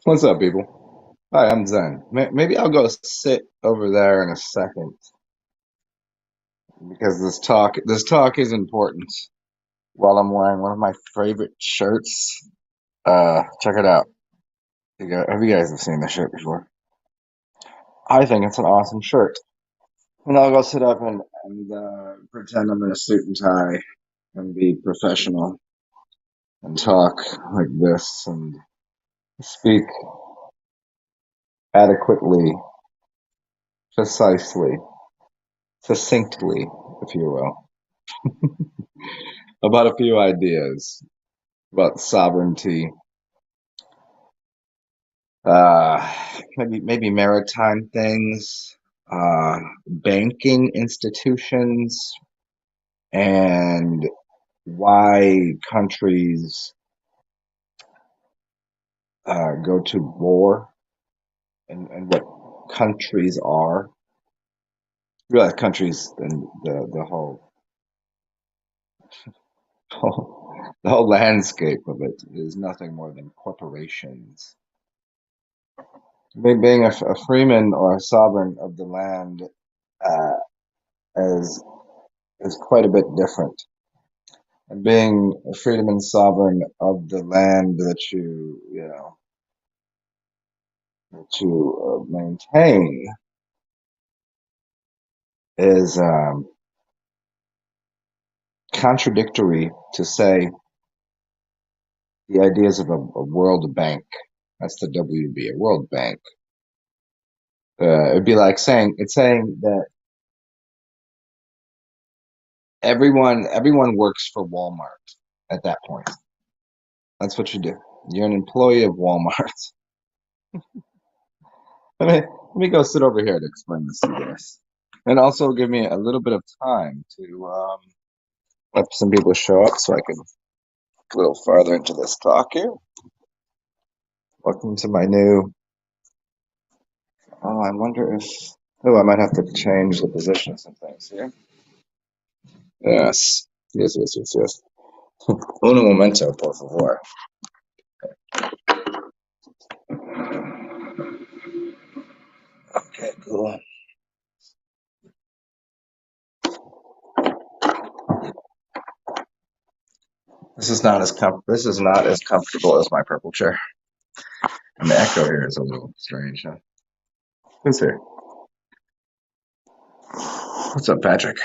What's up, people? Hi, I'm Zen. Maybe I'll go sit over there in a second because this talk is important. While I'm wearing one of my favorite shirts, check it out. Have you guys have seen this shirt before? I think it's an awesome shirt, and I'll go sit up and pretend I'm in a suit and tie and be professional and talk like this and speak adequately, precisely, succinctly, if you will, about a few ideas about sovereignty, uh, maybe maritime things, banking institutions, and why countries go to war and what countries are. Realize countries and the whole, the whole landscape of it is nothing more than corporations. Being a freeman or a sovereign of the land uh, is is quite a bit different. And being a freedom and sovereign of the land that you maintain is contradictory to say the ideas of a world bank. That's the WB, a world bank. It'd be like saying that everyone works for Walmart at that point. That's what you do. You're an employee of Walmart. Let me go sit over here to explain this to you guys. And also give me a little bit of time to let some people show up so I can a little farther into this talk here. Welcome to my new. Oh, I wonder if. Oh, I might have to change the position of some things here. Yes. Yes, yes, yes, yes. Uno momento, por favor. Okay, cool. This is not as comfortable as my purple chair. And the echo here is a little strange, huh? Who's here? What's up, Patrick?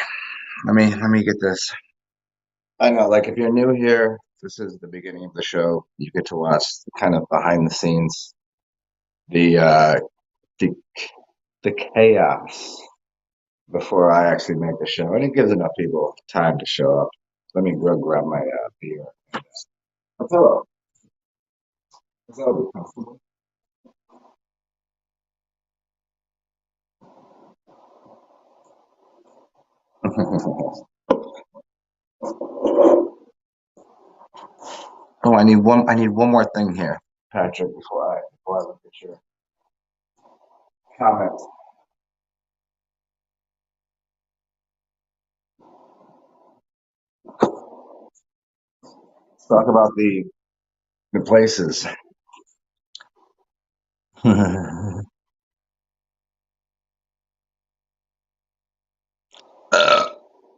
Let me get this. I know, like if you're new here, this is the beginning of the show. You get to watch kind of behind the scenes, the the the chaos before I actually make the show, and it gives enough people time to show up. Let me go grab my beer. Hello. Is that be comfortable? Oh, I need one more thing here, Patrick, before I look at your comment. Let's talk about the places.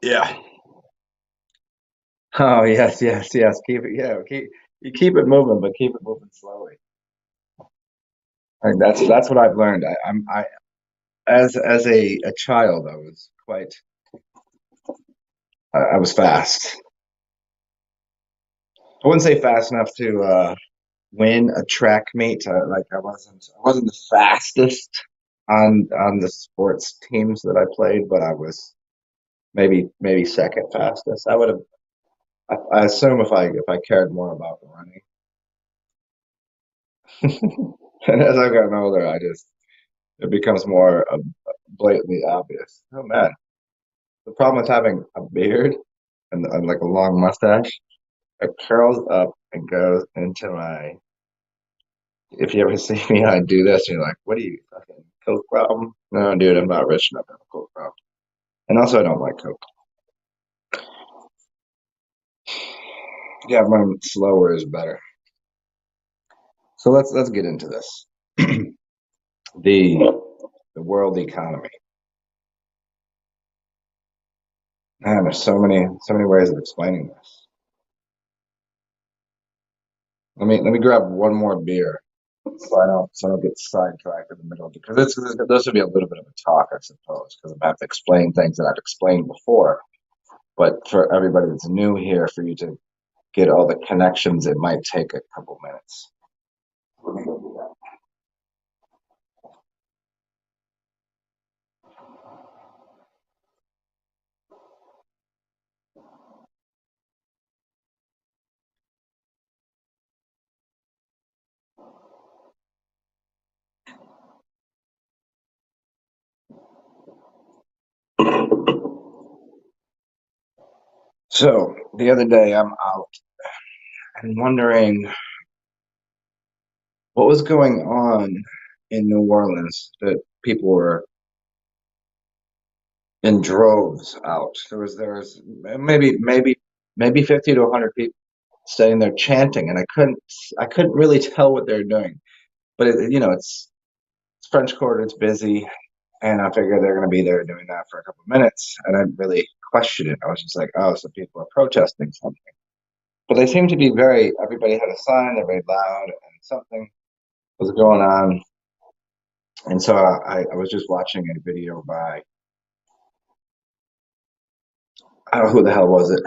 Yeah. Oh yes, yes, yes. Keep it. Yeah, you keep it moving, but keep it moving slowly. Like that's what I've learned. I as a child, I was quite. I was fast. I wouldn't say fast enough to win a track meet. Like I wasn't the fastest on the sports teams that I played, but I was maybe second fastest. I would have. I assume if I cared more about running, and as I've gotten older, it becomes more blatantly obvious. Oh man, the problem with having a beard and like a long mustache, it curls up and goes into my. If you ever see me, I do this, and you're like, "What are you fucking coke problem?" No, dude, I'm not rich enough to have a coke problem. And also, I don't like coke. Yeah, mine slower is better. So let's get into this. the the world economy. Man, there's so many ways of explaining this. Let me grab one more beer so I don't get sidetracked in the middle because this would be a little bit of a talk, I suppose, because I have to explain things that I've explained before. But for everybody that's new here, for you to get all the connections, it might take a couple minutes. Let me go do that. So the other day, I'm out and wondering what was going on in New Orleans that people were in droves out. There was maybe 50 to 100 people standing there chanting, and I couldn't really tell what they're doing. But it's French Quarter, it's busy, and I figured they're going to be there doing that for a couple of minutes, and I didn't really question it. I was just like, oh, so people are protesting something. But they seemed to be everybody had a sign, they're very loud, and something was going on. And so I was just watching a video by, I don't know who the hell was it.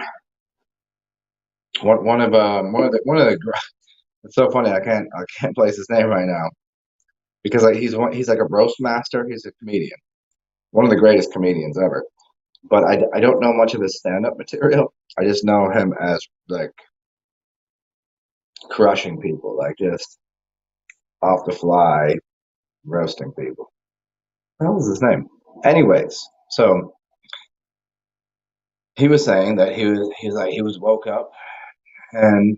One of the it's so funny I can't place his name right now because he's like a roast master. He's a comedian, one of the greatest comedians ever. But I don't know much of his stand-up material. I just know him as like crushing people, like just off the fly roasting people. What was his name? Anyways, so he was saying that he was woke up and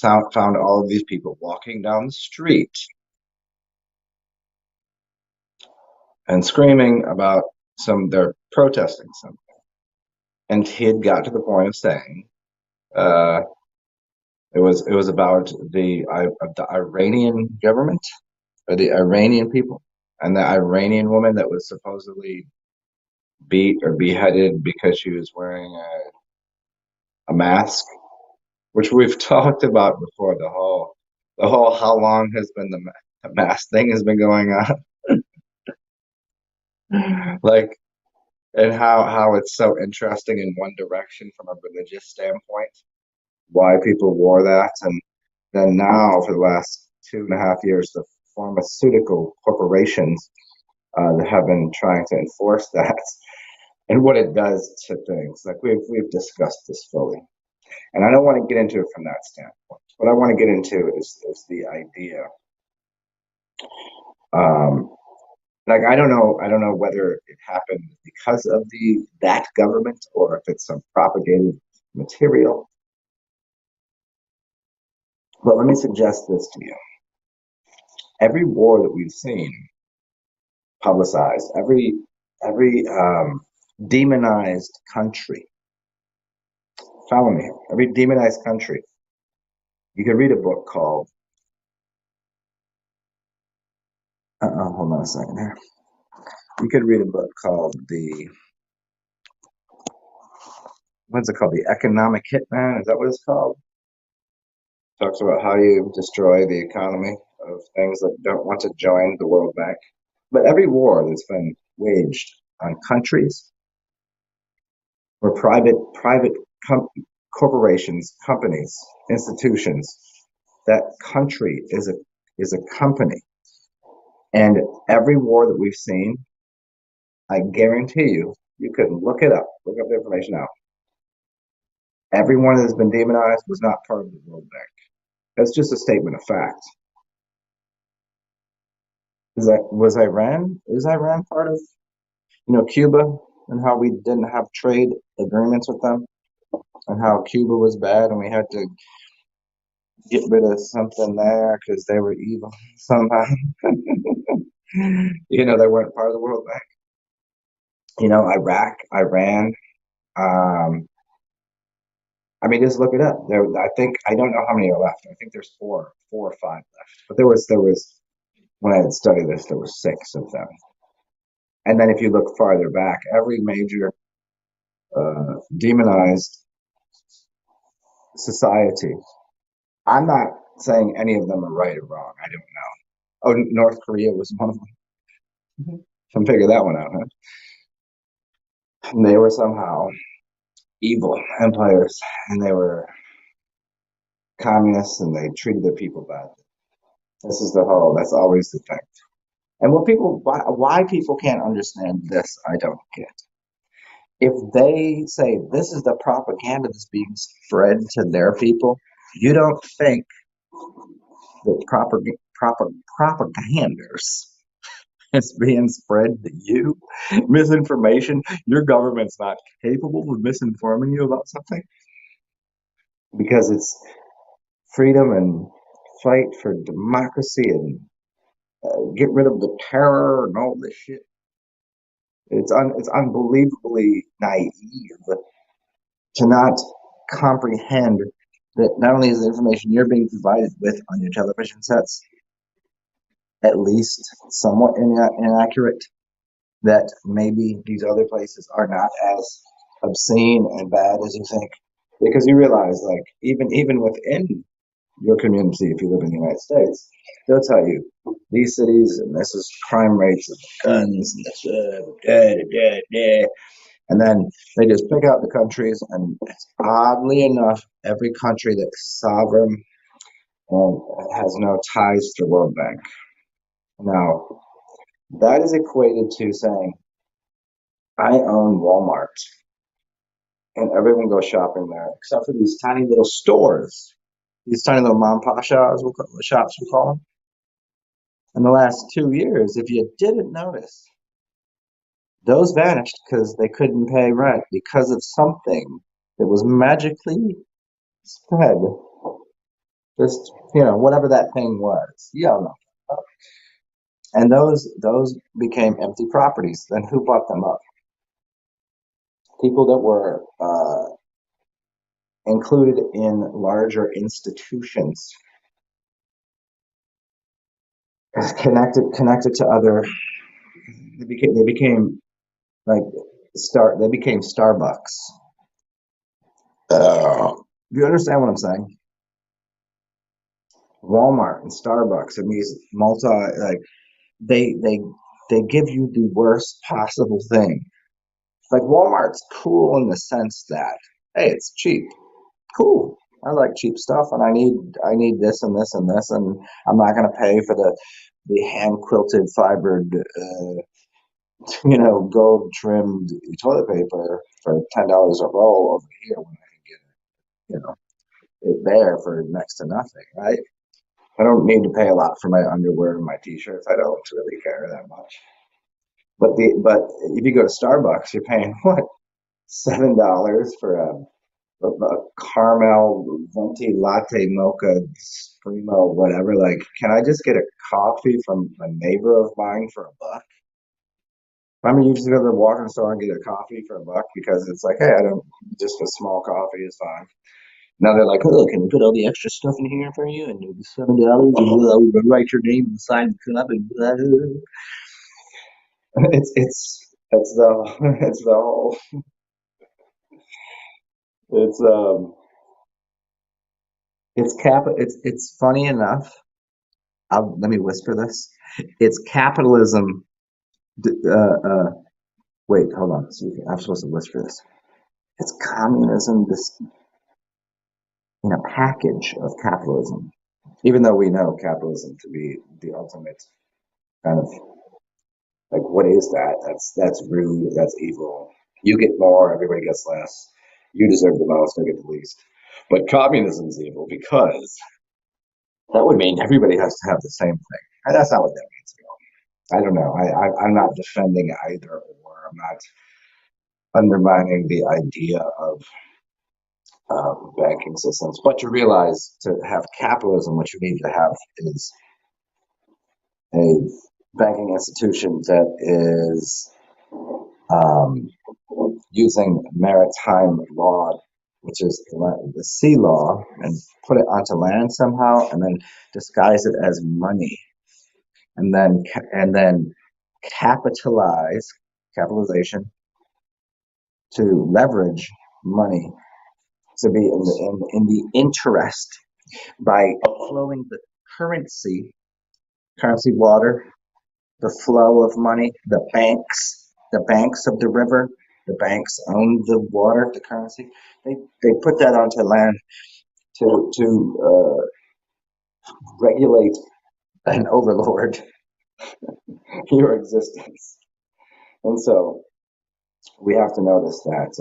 found all of these people walking down the street and screaming about they're protesting something. And he had got to the point of saying uh, it was about the Iranian government or the Iranian people and the Iranian woman that was supposedly beat or beheaded because she was wearing a mask, which we've talked about before. The whole how long has been the mask thing has been going on, like, and how it's so interesting in one direction from a religious standpoint, why people wore that, and then now for the last 2.5 years, the pharmaceutical corporations that have been trying to enforce that and what it does to things. Like we've discussed this fully, and I don't want to get into it from that standpoint. What I want to get into is the idea. Um, like I don't know whether it happened because of that government or if it's some propagated material. But let me suggest this to you. Every war that we've seen publicized, every demonized country, follow me here, every demonized country, you could read a book called, hold on a second here. You could read a book called what's it called? The Economic Hitman? Is that what it's called? Talks about how you destroy the economy of things that don't want to join the World Bank. But every war that's been waged on countries or private com- corporations, companies, institutions, that country is a company. And every war that we've seen, I guarantee you can look up the information now. Everyone that has been demonized was not part of the World Bank. That's just a statement of fact. Was Iran? Is Iran part of Cuba and how we didn't have trade agreements with them and how Cuba was bad and we had to get rid of something there because they were evil somehow. They weren't part of the World Bank. Iraq, Iran, um, I mean, just look it up. I think I don't know how many are left. I think there's four or five left. But there was when I had studied this, there were six of them. And then if you look farther back, every major demonized society. I'm not saying any of them are right or wrong. I don't know. Oh, North Korea was one of them. Can figure that one out, huh? And they were somehow evil empires, and they were communists, and they treated their people badly. This is the whole. That's always the thing. And why people can't understand this, I don't get. If they say this is the propaganda that's being spread to their people, you don't think that propaganders is being spread to you? Misinformation? Your government's not capable of misinforming you about something because it's freedom and fight for democracy and get rid of the terror and all this shit. It's unbelievably naive to not comprehend that not only is the information you're being provided with on your television sets at least somewhat inaccurate, that maybe these other places are not as obscene and bad as you think. Because you realize, like, even within your community, if you live in the United States, they'll tell you these cities and this is crime rates of guns and this, and then they just pick out the countries, and oddly enough, every country that's sovereign and has no ties to the World Bank. Now, that is equated to saying, I own Walmart, and everyone goes shopping there, except for these tiny little stores, these tiny little mom and pop shops, we call them. In the last 2 years, if you didn't notice, those vanished because they couldn't pay rent because of something that was magically spread. Just, whatever that thing was. You don't know. And those became empty properties. Then who bought them up? People that were included in larger institutions, connected to other. They became like They became Starbucks. Do you understand what I'm saying? Walmart and Starbucks and these they they they give you the worst possible thing. Like Walmart's cool in the sense that, hey, it's cheap. Cool. I like cheap stuff, and I need this and this and this, and I'm not going to pay for the hand quilted fibered gold trimmed toilet paper for $10 a roll over here when I can get it there for next to nothing, right? I don't need to pay a lot for my underwear and my t-shirts. I don't really care that much. But if you go to Starbucks, you're paying what, $7 for a caramel venti latte mocha primo whatever. Like, can I just get a coffee from a neighbor of mine for $1? I mean, you just go to the walk-in store and get a coffee for $1 because it's like, hey, I don't, just a small coffee is fine. Now they're like, oh, can we put all the extra stuff in here for you? And $7, and we'll write your name inside the cup, and blah, blah, blah. It's the it's the whole it's it's funny enough. Let me whisper this. It's capitalism. Wait, hold on. I'm supposed to whisper this. It's communism. This in a package of capitalism. Even though we know capitalism to be the ultimate kind of, like, what is that? That's rude. That's evil. You get more, everybody gets less. You deserve the most, I get the least. But communism is evil because that would mean everybody has to have the same thing, and that's not what that means at all. I don't know. I'm not defending either or. I'm not undermining the idea of banking systems, but you realize to have capitalism, what you need to have is a banking institution that is um, using maritime law which is the sea law, and put it onto land somehow, and then disguise it as money, and then capitalize capitalization to leverage money to be in the interest by flowing the currency, currency water, the flow of money, the banks of the river, the banks own the water, the currency. They put that onto land to regulate and overlord your existence. And so we have to notice that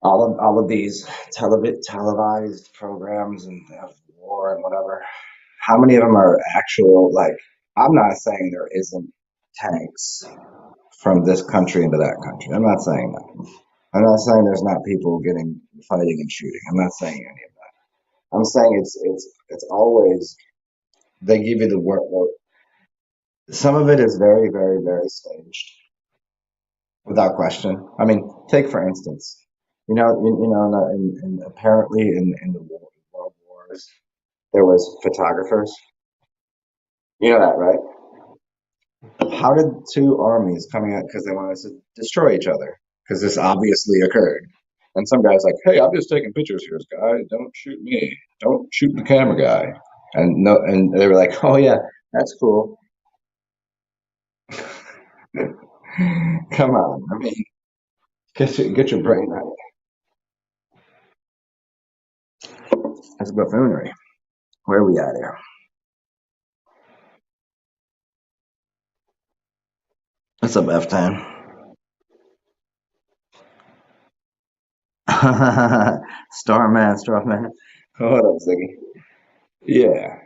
all of these televised programs and of war and whatever, how many of them are actual? Like, I'm not saying there isn't tanks from this country into that country. I'm not saying that. I'm not saying there's not people getting fighting and shooting. I'm not saying any of that. I'm saying it's always they give you the word. Some of it is very, very, very staged, without question. I mean, take for instance, apparently in the world wars, there was photographers. You know that, right? How did two armies coming out because they wanted to destroy each other? Because this obviously occurred. And some guy's like, "Hey, I'm just taking pictures here, guy. Don't shoot me. Don't shoot the camera guy." And no, and they were like, "Oh yeah, that's cool." Come on, I mean, get your brain right. That's buffoonery. Where are we at here? What's up, F-Time? Starman, Starman. What up, Ziggy? Yeah.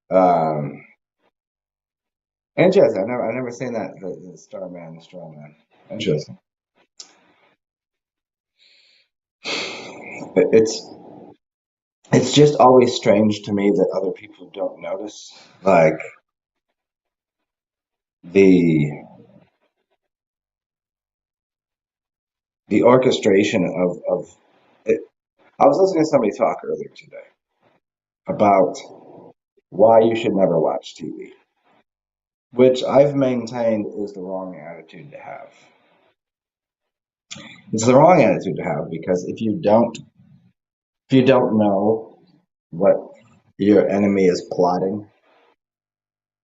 Um, Interesting. I never seen that the Starman, the Strawman. Interesting. It's it's just always strange to me that other people don't notice, like the the orchestration of it. I was listening to somebody talk earlier today about why you should never watch TV, which I've maintained is the wrong attitude to have. It's the wrong attitude to have because if you don't know what your enemy is plotting,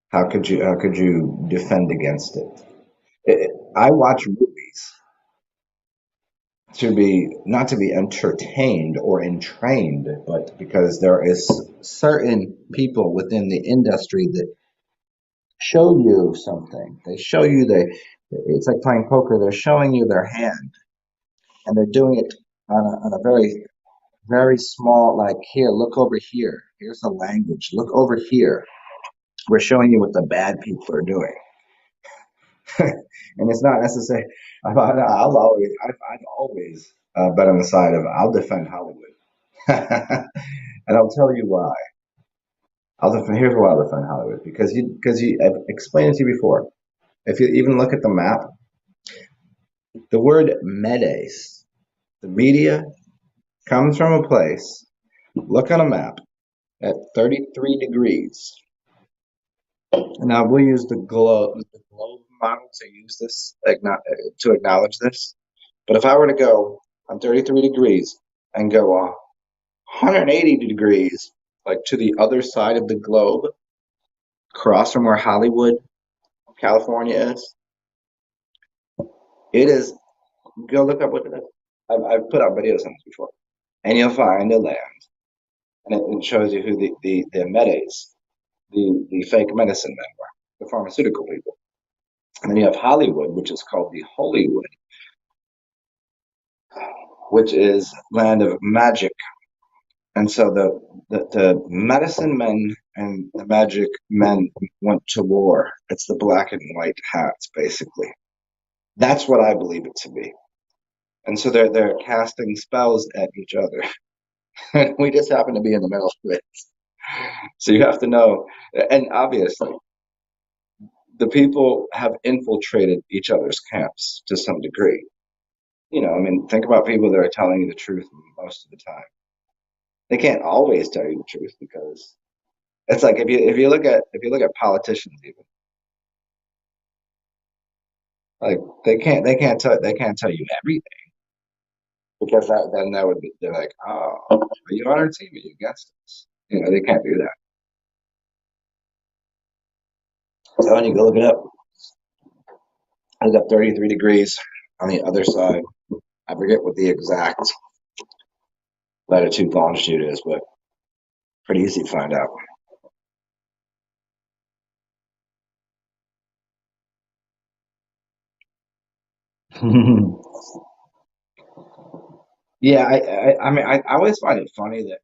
how could you defend against it? I watch movies to be not to be entertained or entrained, but because there is certain people within the industry that show you something. They show you it's like playing poker. They're showing you their hand, and they're doing it on a very very small. Like, here, look over here. Here's the language. Look over here. We're showing you what the bad people are doing. And it's not necessary. I've always been on the side of I'll defend Hollywood, and I'll tell you why. Here's why I'll defend Hollywood because I've explained it to you before. If you even look at the map, the word medes, the media, comes from a place. Look on a map at 33 degrees. Now we'll use the globe model to use this to acknowledge this. But if I were to go on 33 degrees and go 180 degrees, like to the other side of the globe, across from where Hollywood, California is, it is, go look up what it is. I've put out videos on this before. And you'll find a land, and it shows you who the medes, the fake medicine men were, the pharmaceutical people. And then you have Hollywood, which is called the Holywood, which is land of magic. And so the medicine men and the magic men went to war. It's the black and white hats, basically. That's what I believe it to be. And so they're casting spells at each other. And we just happen to be in the middle of it. So you have to know, and obviously, the people have infiltrated each other's camps to some degree. I mean, think about people that are telling you the truth most of the time. They can't always tell you the truth because it's like if you look at politicians even like they can't tell you everything because then that would be they're like, oh, are you on our team? Are you against us? They can't do that. So when you go look it up, I look up 33 degrees on the other side. I forget what the exact latitude longitude is, but pretty easy to find out. Yeah, I mean, I always find it funny that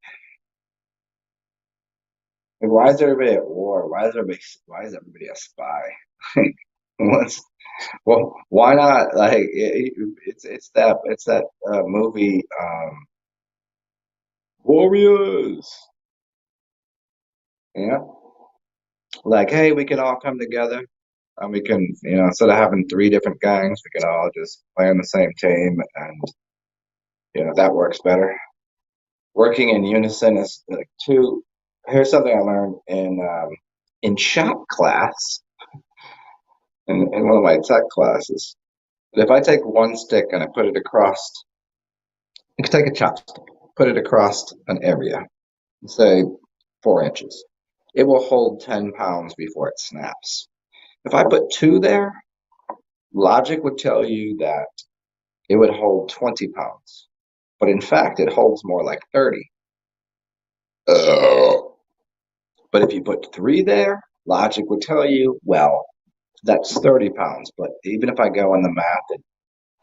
like, why is everybody at war? Why is everybody a spy? What's Well, why not? Like it's that movie Warriors. Yeah, like hey, we can all come together and we can instead of having three different gangs, we can all just play on the same team, and that works better. Working in unison is like two. Here's something I learned in shop class in one of my tech classes. If I take one stick and I put it across, you can take a chopstick, put it across an area, say 4 inches. It will hold 10 pounds before it snaps. If I put two there, logic would tell you that it would hold 20 pounds. But in fact, it holds more like 30. Oh. But if you put three there, logic would tell you, well, that's 30 pounds. But even if I go in the math,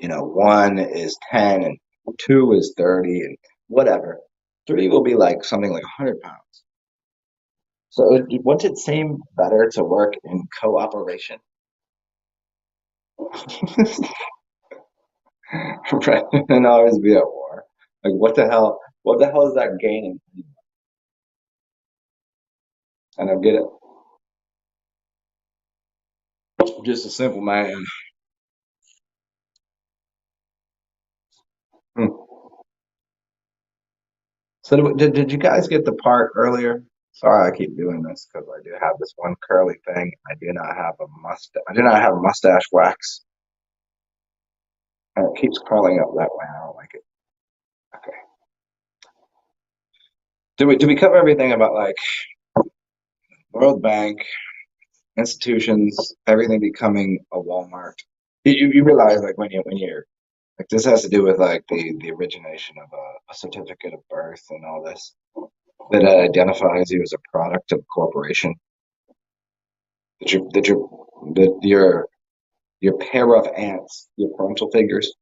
and one is 10 and two is 30 and whatever, three will be like something like 100 pounds. So wouldn't it seem better to work in cooperation rather than always be at war? Like what the hell? What the hell is that gaining? I don't get it. I'm just a simple man. Hmm. So did you guys get the part earlier? Sorry, I keep doing this because I do have this one curly thing. I do not have a mustache. I do not have mustache wax, and it keeps curling up that way. I don't like it. Okay. Do we cover everything about like World Bank, institutions, everything becoming a Walmart? You realize like when you're like this has to do with like the origination of a certificate of birth and all this that identifies you as a product of a corporation. That your pair of ants, your parental figures,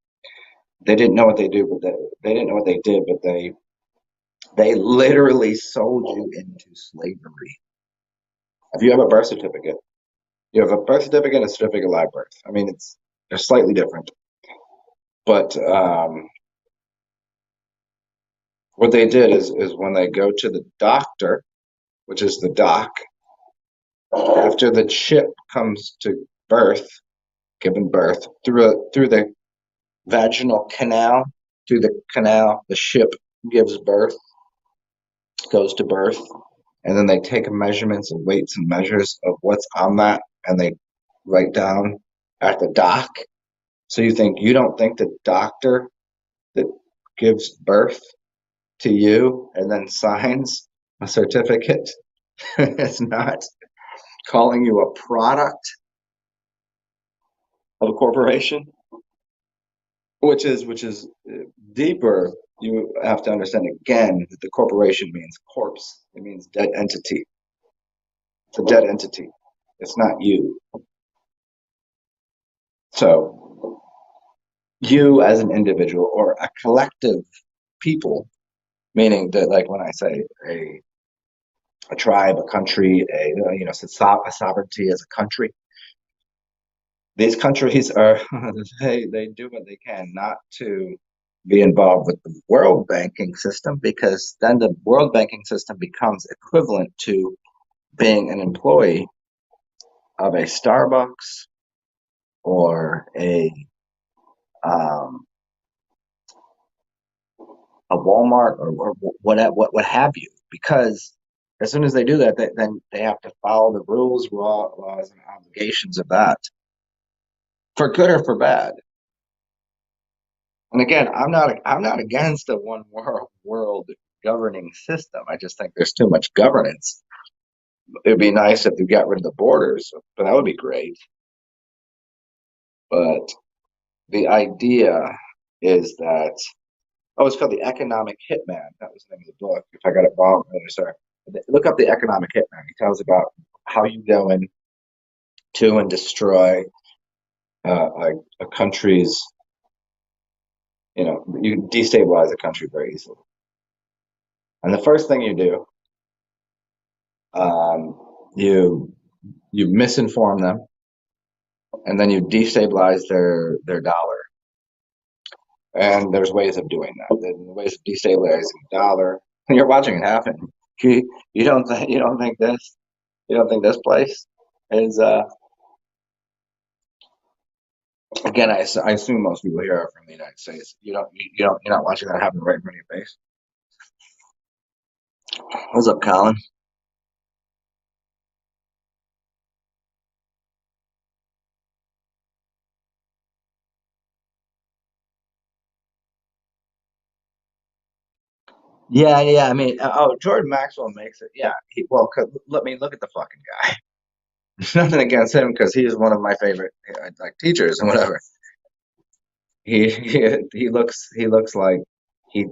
they didn't know what they do, but they didn't know what they did, but they literally sold you into slavery. If you have a birth certificate, you have a birth certificate and a certificate of live birth. I mean, they're slightly different, but what they did is when they go to the doctor, which is the doc, after the chip comes to birth, given birth through the vaginal canal, through the canal, the ship gives birth, goes to birth, and then they take measurements and weights and measures of what's on that, and they write down at the doc. So you don't think the doctor that gives birth to you and then signs a certificate is not calling you a product of a corporation, which is deeper. You have to understand again that the corporation means corpse. It means dead entity. It's a dead entity. It's not you. So you as an individual or a collective people, meaning that like when I say a tribe, a country, a sovereignty as a country, these countries are they do what they can not to be involved with the world banking system because then the world banking system becomes equivalent to being an employee of a Starbucks or a um, a Walmart or what have you, because as soon as they do that, then they have to follow the rules, laws, and obligations of that, for good or for bad. And again, I'm not against a one world governing system. I just think there's too much governance. It'd be nice if you got rid of the borders, but that would be great. But the idea is that, oh, it's called The Economic Hitman. That was the name of the book. If I got it wrong, sorry. Look up The Economic Hitman. He tells about how you go into and destroy a country's, you destabilize a country very easily. And the first thing you do, um, you you misinform them, and then you destabilize their dollar. And there's ways of doing that. There's ways of destabilizing the dollar. And you're watching it happen. You don't think this place is again, I assume most people here are from the United States. You're not watching that happen right in front of your face. What's up, Colin? Yeah, yeah. I mean, oh, Jordan Maxwell makes it. Yeah. Well, let me look at the fucking guy. Nothing against him because he is one of my favorite like teachers and whatever. He looks like he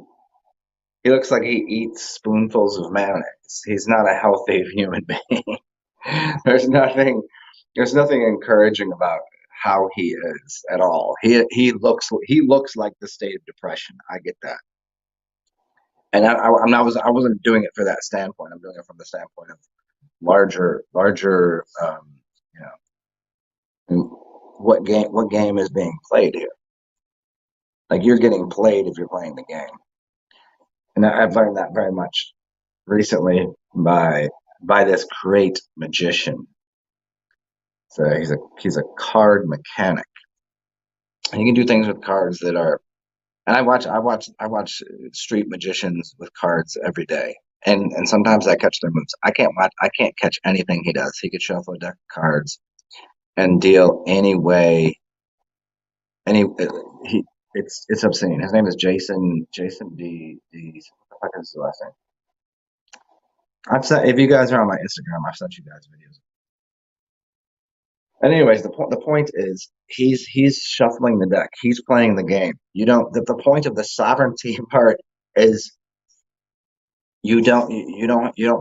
he looks like he eats spoonfuls of mayonnaise. He's not a healthy human being. There's nothing there's nothing encouraging about how he is at all. He looks like the state of depression. I get that. And I wasn't doing it for that standpoint. I'm doing it from the standpoint of larger you what game is being played here. Like you're getting played if you're playing the game. And I've learned that very much recently by this great magician. So he's a card mechanic. And you can do things with cards that are. And I watch street magicians with cards every day. And sometimes I catch their moves. I can't catch anything he does. He could shuffle a deck of cards and deal any way any he it's obscene. His name is Jason D. What the fuck is his last name? I've sent if you guys are on my Instagram, I've sent you guys videos. Anyways, the point is he's shuffling the deck. He's playing the game. You don't the point of the sovereignty part is you don't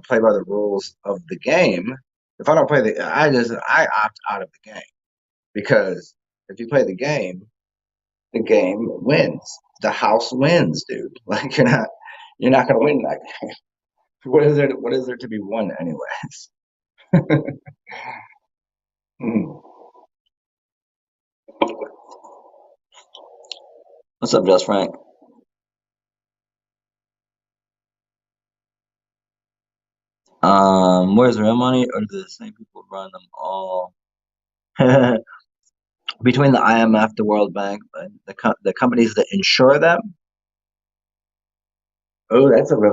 play by the rules of the game. If I don't play the I opt out of the game because if you play the game wins. The house wins, dude. Like you're not gonna win that game. What is there to be won anyways? Hmm. What's up, Just Frank? Where's real money, or do the same people run them all? Between the IMF, the World Bank, and the companies that insure them? Oh, that's an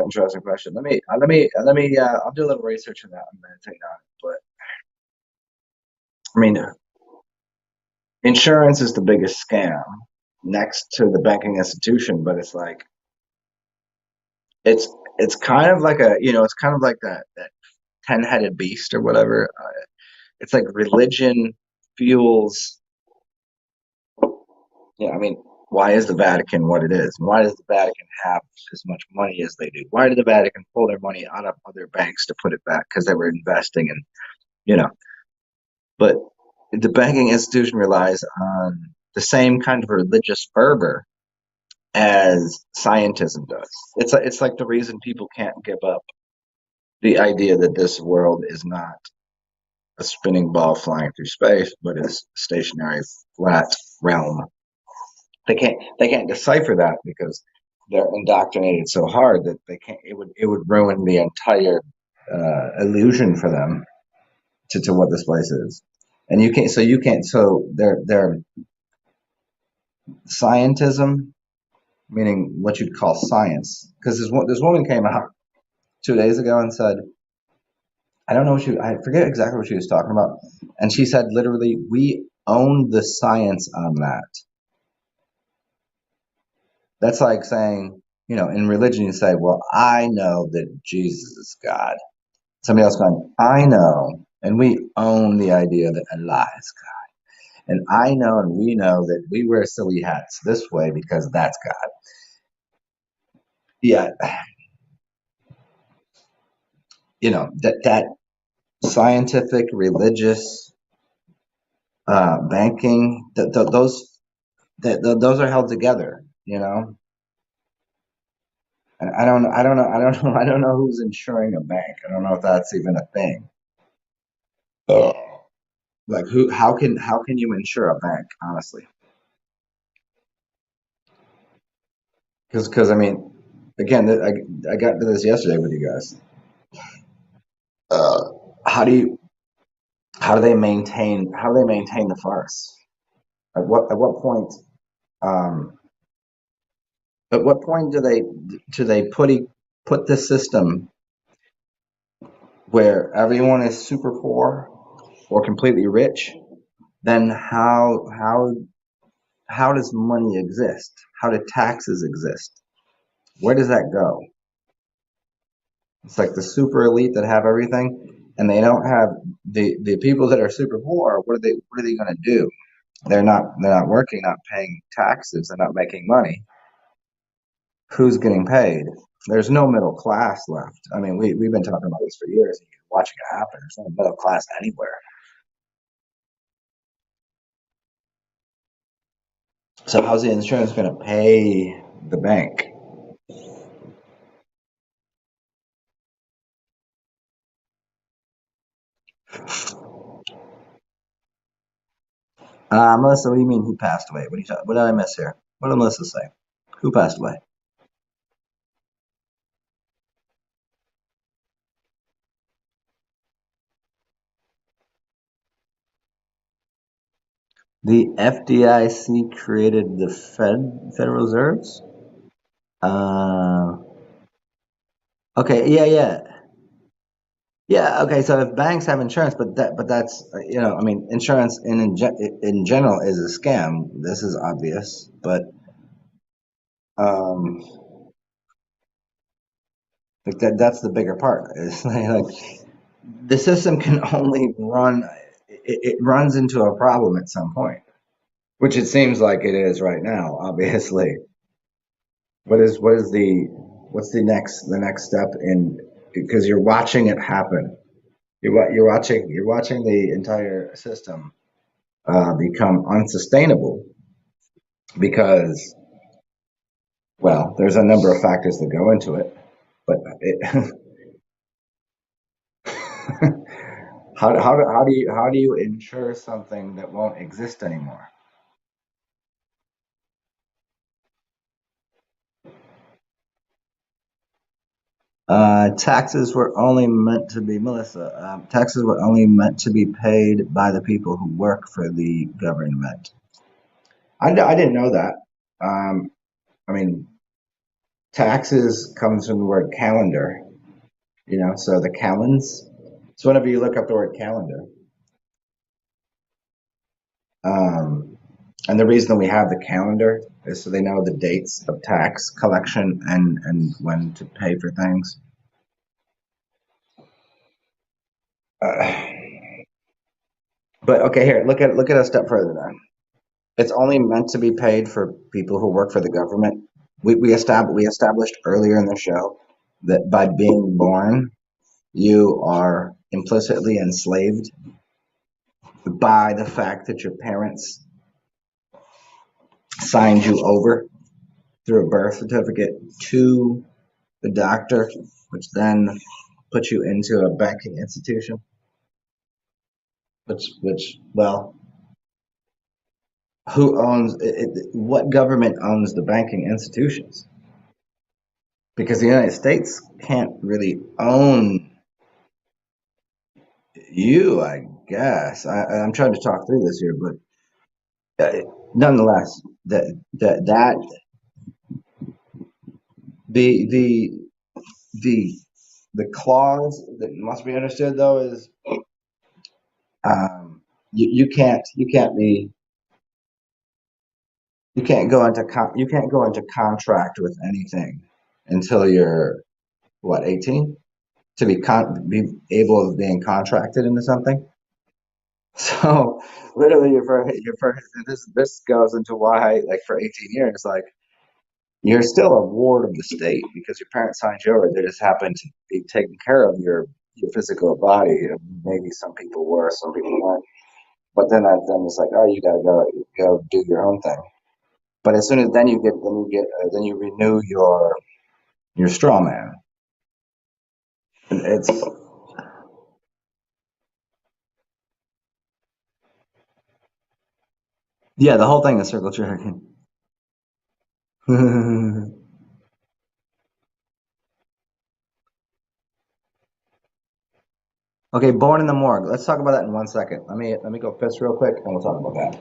interesting question. I'll do a little research on that. I'm meditate on it. But I mean, insurance is the biggest scam next to the banking institution, but it's it's kind of like it's kind of like that ten-headed beast or whatever. It's like religion fuels. Yeah, I mean, why is the Vatican what it is? Why does the Vatican have as much money as they do? Why did the Vatican pull their money out of other banks to put it back? Because they were investing in, you know. But the banking institution relies on the same kind of religious fervor as scientism does. It's like the reason people can't give up the idea that this world is not a spinning ball flying through space, but is a stationary, flat realm. They can't decipher that because they're indoctrinated so hard that they can't. It would ruin the entire illusion for them to what this place is. And you can't. So their scientism meaning what you'd call science. Because this woman came out 2 days ago and said, I don't know what I forget exactly what she was talking about. And she said literally, we own the science on that. That's like saying, in religion you say, well, I know that Jesus is God. Somebody else going, I know, and we own the idea that Allah is God. And I know and we know that we wear silly hats this way because that's God. Yeah, that scientific, religious, banking, those are held together, And I don't know who's insuring a bank. I don't know if that's even a thing. Uh, like how can you insure a bank, honestly? Because I mean, again, I got to this yesterday with you guys. Uh, how do you how do they maintain the farce? At what point um, at what point do they put the system where everyone is super poor or completely rich? Then how does money exist? How do taxes exist? Where does that go? It's like the super elite that have everything, and they don't have the people that are super poor. What are they going to do? They're not working, not paying taxes. They're not making money. Who's getting paid? There's no middle class left. I mean, we've been talking about this for years. And you're watching it happen. There's no middle class anywhere. So how's the insurance going to pay the bank? Melissa, what do you mean he passed away? What did I miss here? What did Melissa say? Who passed away? The FDIC created the Federal Reserves. Uh, okay, yeah, yeah, yeah. Okay, so if banks have insurance, but that's I mean, insurance in general is a scam. This is obvious, but um, like that's the bigger part. It's like the system can only run. It runs into a problem at some point, which it seems like it is right now. Obviously, what's the next step in, because you're watching it happen. You're watching the entire system become unsustainable because, well, there's a number of factors that go into it, but how do you insure something that won't exist anymore? Taxes were only meant to be, Melissa. Taxes were only meant to be paid by the people who work for the government. I didn't know that. I mean, taxes comes from the word calendar, so the calends. So whenever you look up the word calendar, um, and the reason we have the calendar is so they know the dates of tax collection and when to pay for things. Uh, but okay, here, look at a step further then. It's only meant to be paid for people who work for the government. We established earlier in the show that by being born, you are implicitly enslaved by the fact that your parents signed you over through a birth certificate to the doctor, which then puts you into a banking institution. Which well, who owns it? What government owns the banking institutions? Because the United States can't really own you, I guess. I'm trying to talk through this here, but nonetheless, that the the the clause that must be understood though is you can't go into you can't go into contract with anything until you're what 18 to be able of being contracted into something. So literally your first this goes into why like for 18 years like you're still a ward of the state because your parents signed you over. They just happen to be taking care of your physical body. Maybe some people were, some people weren't. But then it's like, oh, you gotta go do your own thing. But as soon as then you renew your straw man. It's yeah, the whole thing is circle jerk. Okay, born in the morgue. Let's talk about that in 1 second. Let me go piss real quick, and we'll talk about that.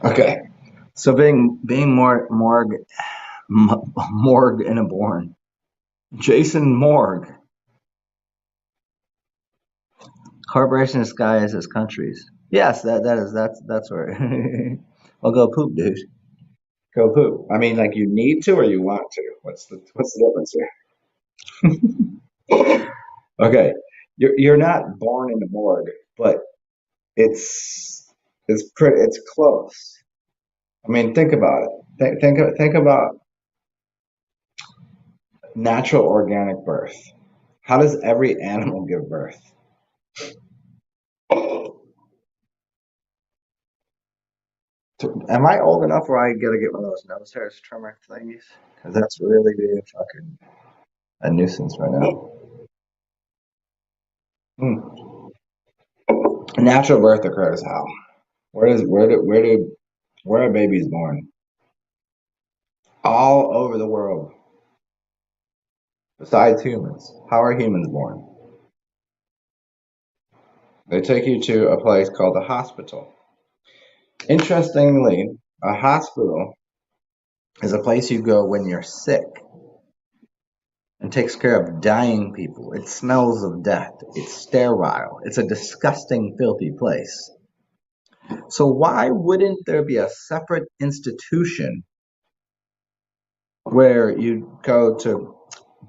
Okay, so being morgue in a born. Jason Morgue. Corporation disguised as countries. Yes, that's where. Well, go poop, dude. Go poop. I mean, like you need to or you want to. What's the difference here? Okay, you're not born in the morgue, but it's it's close. I mean, think about it. Think about natural organic birth. How does every animal give birth? Am I old enough where I gotta get one of those nose hairs trimmer thingies? Because that's really being fucking a nuisance right now. Hmm. Natural birth occurs how? Where are babies born? All over the world, besides humans. How are humans born? They take you to a place called a hospital. Interestingly, a hospital is a place you go when you're sick and takes care of dying people. It smells of death. It's sterile. It's a disgusting, filthy place. So why wouldn't there be a separate institution where you go to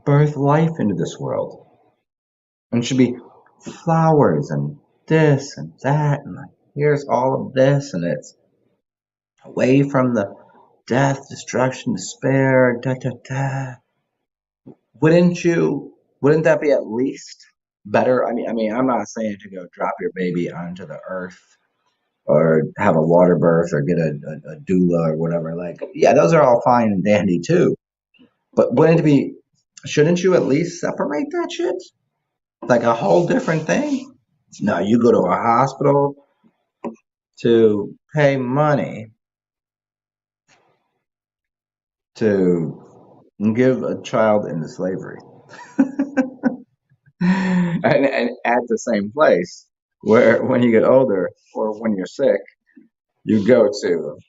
birth life into this world? And it should be flowers and this and that and like here's all of this and it's away from the death, destruction, despair, da da da. Wouldn't that be at least better? I'm not saying to go drop your baby onto the earth or have a water birth or get a doula or whatever. Like, yeah, those are all fine and dandy too. But shouldn't you at least separate that shit? Like a whole different thing? No, you go to a hospital to pay money to give a child into slavery. And at the same place where when you get older or when you're sick, you go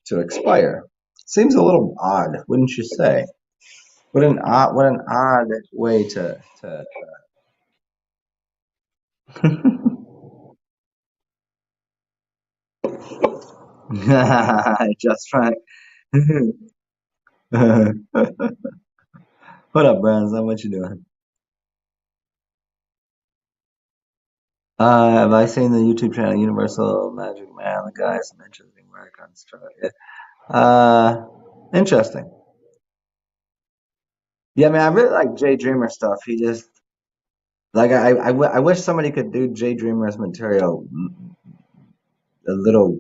to expire. Seems a little odd, wouldn't you say? What an odd way to just right. What up, Branson? What you doing? Have I seen the YouTube channel Universal Magic Man? The guy some interesting work on stuff. Yeah. Uh, Interesting. Yeah, I mean, I really like Jay Dreamer stuff. He just like I wish somebody could do Jay Dreamer's material a little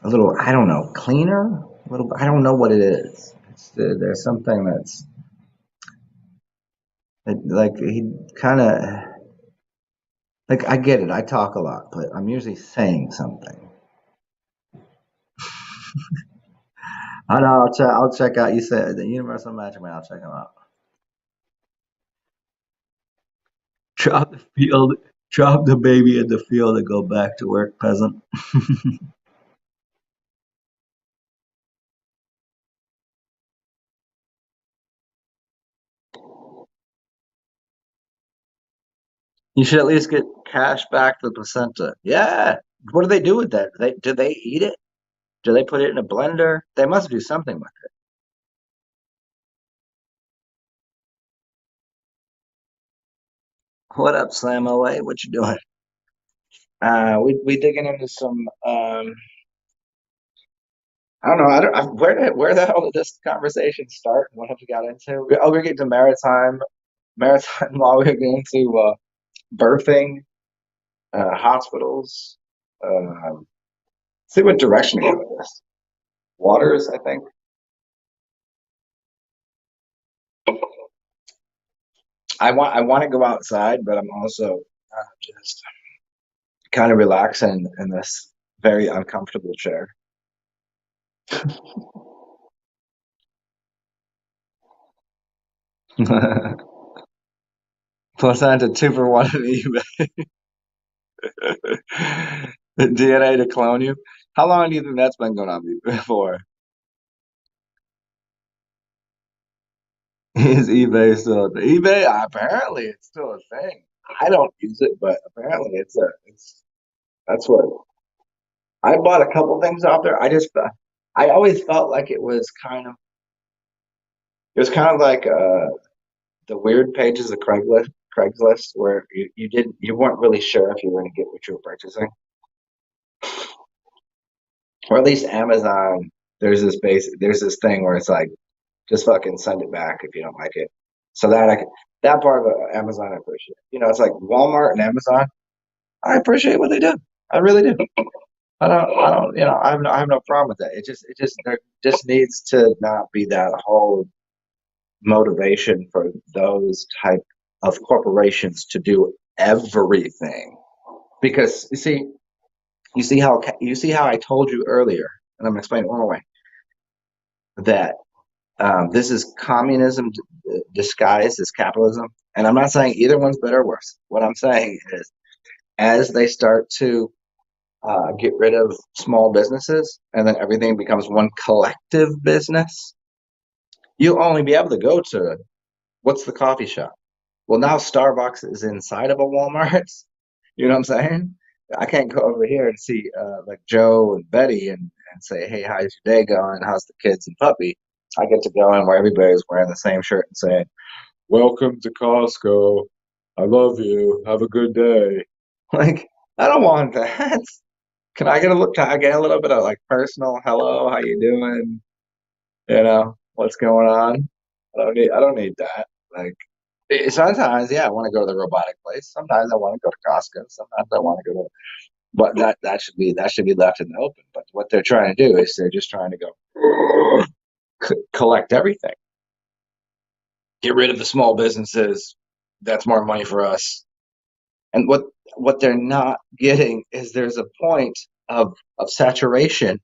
I don't know cleaner. A little I don't know what it is. There's something that's like he kind of like I get it. I talk a lot, but I'm usually saying something. I know. I'll check out. You said the Universal Magic Man. I'll check him out. Drop the field. Drop the baby in the field and go back to work, peasant. You should at least get cash back for the placenta. Yeah. What do they do with that? Do they eat it? Do they put it in a blender? They must do something with it. What up, Slam away? What you doing? We digging into some. I don't know. Where the hell did this conversation start? What have we got into? Oh, we're getting to maritime law. We're getting into birthing, hospitals. See what direction we go with this. Waters, I think. I want to go outside, but I'm also just kind of relaxing in this very uncomfortable chair. Placenta 2 for 1 on eBay. DNA to clone you. How long do you think that's been going on before? Is eBay still eBay? Apparently, it's still a thing. I don't use it, but apparently, it's that's what I bought a couple things off there. I always felt like it was kind of like the weird pages of Craigslist, where you weren't really sure if you were going to get what you were purchasing, or at least Amazon. There's this thing where it's like just fucking send it back if you don't like it. So that part of Amazon I appreciate. It's like Walmart and Amazon. I appreciate what they do. I really do. I don't. I have no problem with that. It just there just needs to not be that whole motivation for those type of corporations to do everything. Because you see how I told you earlier, and I'm gonna explain it one more way, that this is communism disguised as capitalism. And I'm not saying either one's better or worse. What I'm saying is, as they start to get rid of small businesses and then everything becomes one collective business, you'll only be able to go to what's the coffee shop? Well, now Starbucks is inside of a Walmart. You know what I'm saying? I can't go over here and see like Joe and Betty and say, hey, how's your day going? How's the kids and puppy? I get to go in where everybody's wearing the same shirt and saying, welcome to Costco. I love you. Have a good day. Like, I don't want that. Can I get a little bit of like personal hello, how you doing? What's going on? I don't need that. Like sometimes, yeah, I want to go to the robotic place. Sometimes I want to go to Costco. Sometimes I want to go to but that should be left in the open. But what they're trying to do is they're just trying to go collect everything. Get rid of the small businesses. That's more money for us. And what they're not getting is there's a point of saturation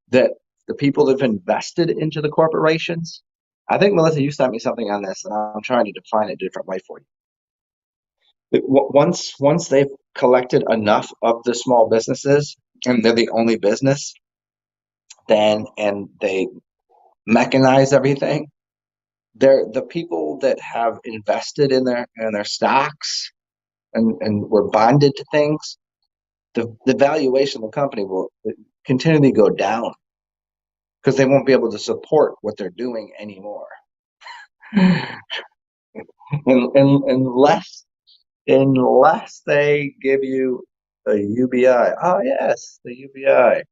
that the people that have invested into the corporations. I think Melissa, you sent me something on this, and I'm trying to define it a different way for you. Once they've collected enough of the small businesses, and they're the only business, then and they mechanize everything. They're the people that have invested in their stocks and were bonded to things. The valuation of the company will continually go down because they won't be able to support what they're doing anymore. Unless they give you a UBI. Oh yes, the UBI.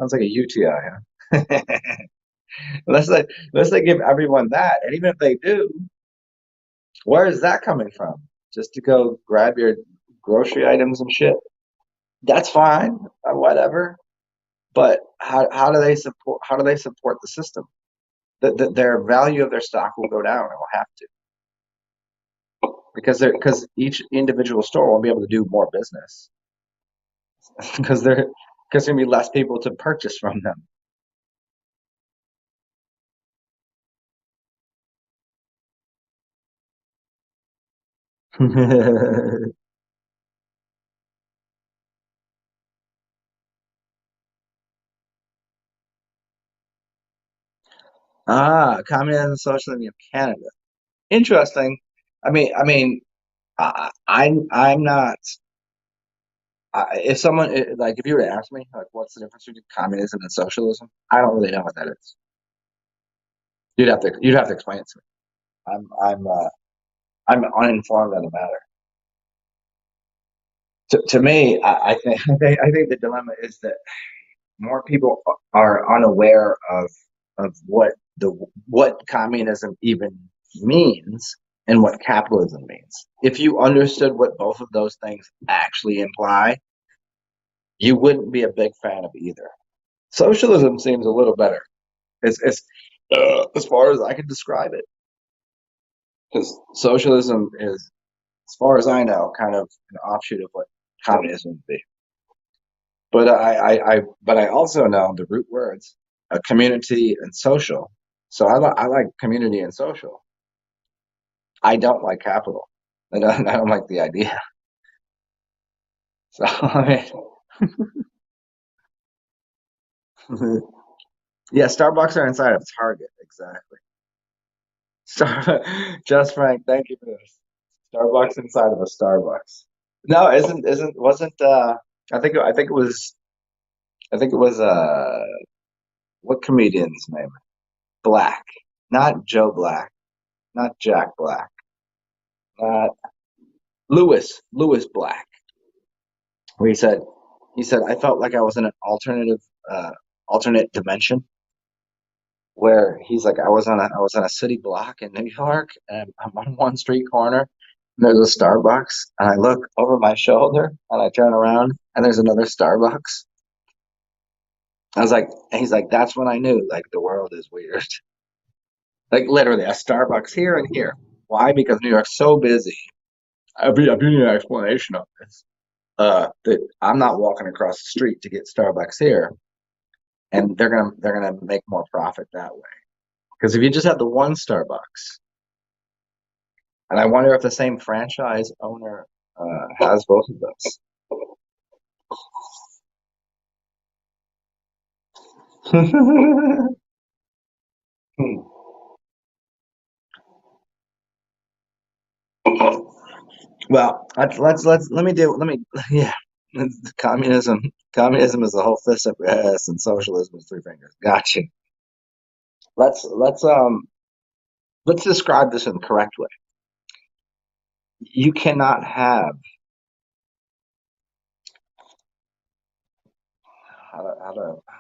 Sounds like a UTI, huh? Unless they give everyone that, and even if they do, where is that coming from? Just to go grab your grocery items and shit? That's fine, whatever. But how do they support the system? Their value of their stock will go down. It will have to because each individual store won't be able to do more business because there's gonna be less people to purchase from them. Communism and socialism of Canada. Interesting. I mean, I'm not. If someone like if you were to ask me like what's the difference between communism and socialism, I don't really know what that is. You'd have to explain it to me. I'm uninformed on the matter. To me, I think the dilemma is that more people are unaware of what communism even means and what capitalism means. If you understood what both of those things actually imply, you wouldn't be a big fan of either. Socialism seems a little better as far as I can describe it, because socialism is, as far as I know, kind of an offshoot of what communism would be. But I also know the root words, community and social. So I like community and social. I don't like capital. I don't like the idea. So I mean, yeah, Starbucks are inside of Target, exactly. Star, just Frank, thank you for this. Starbucks inside of a Starbucks. No, isn't wasn't I think it was what comedian's name? Black. Not Joe Black, not Jack Black, not Lewis Black. Where he said I felt like I was in an alternate dimension where he's like I was on a city block in New York and I'm on one street corner and there's a Starbucks and I look over my shoulder and I turn around and there's another Starbucks. I was like, and he's like, that's when I knew like the world is weird. Like literally a Starbucks here and here. Why? Because New York's so busy. I need an explanation of this. That I'm not walking across the street to get Starbucks here, and they're gonna make more profit that way. Because if you just have the one Starbucks, and I wonder if the same franchise owner has both of those. Well, let me yeah. Communism is a whole fist up your ass, and socialism is three fingers. Gotcha. Let's describe this in the correct way. You cannot have how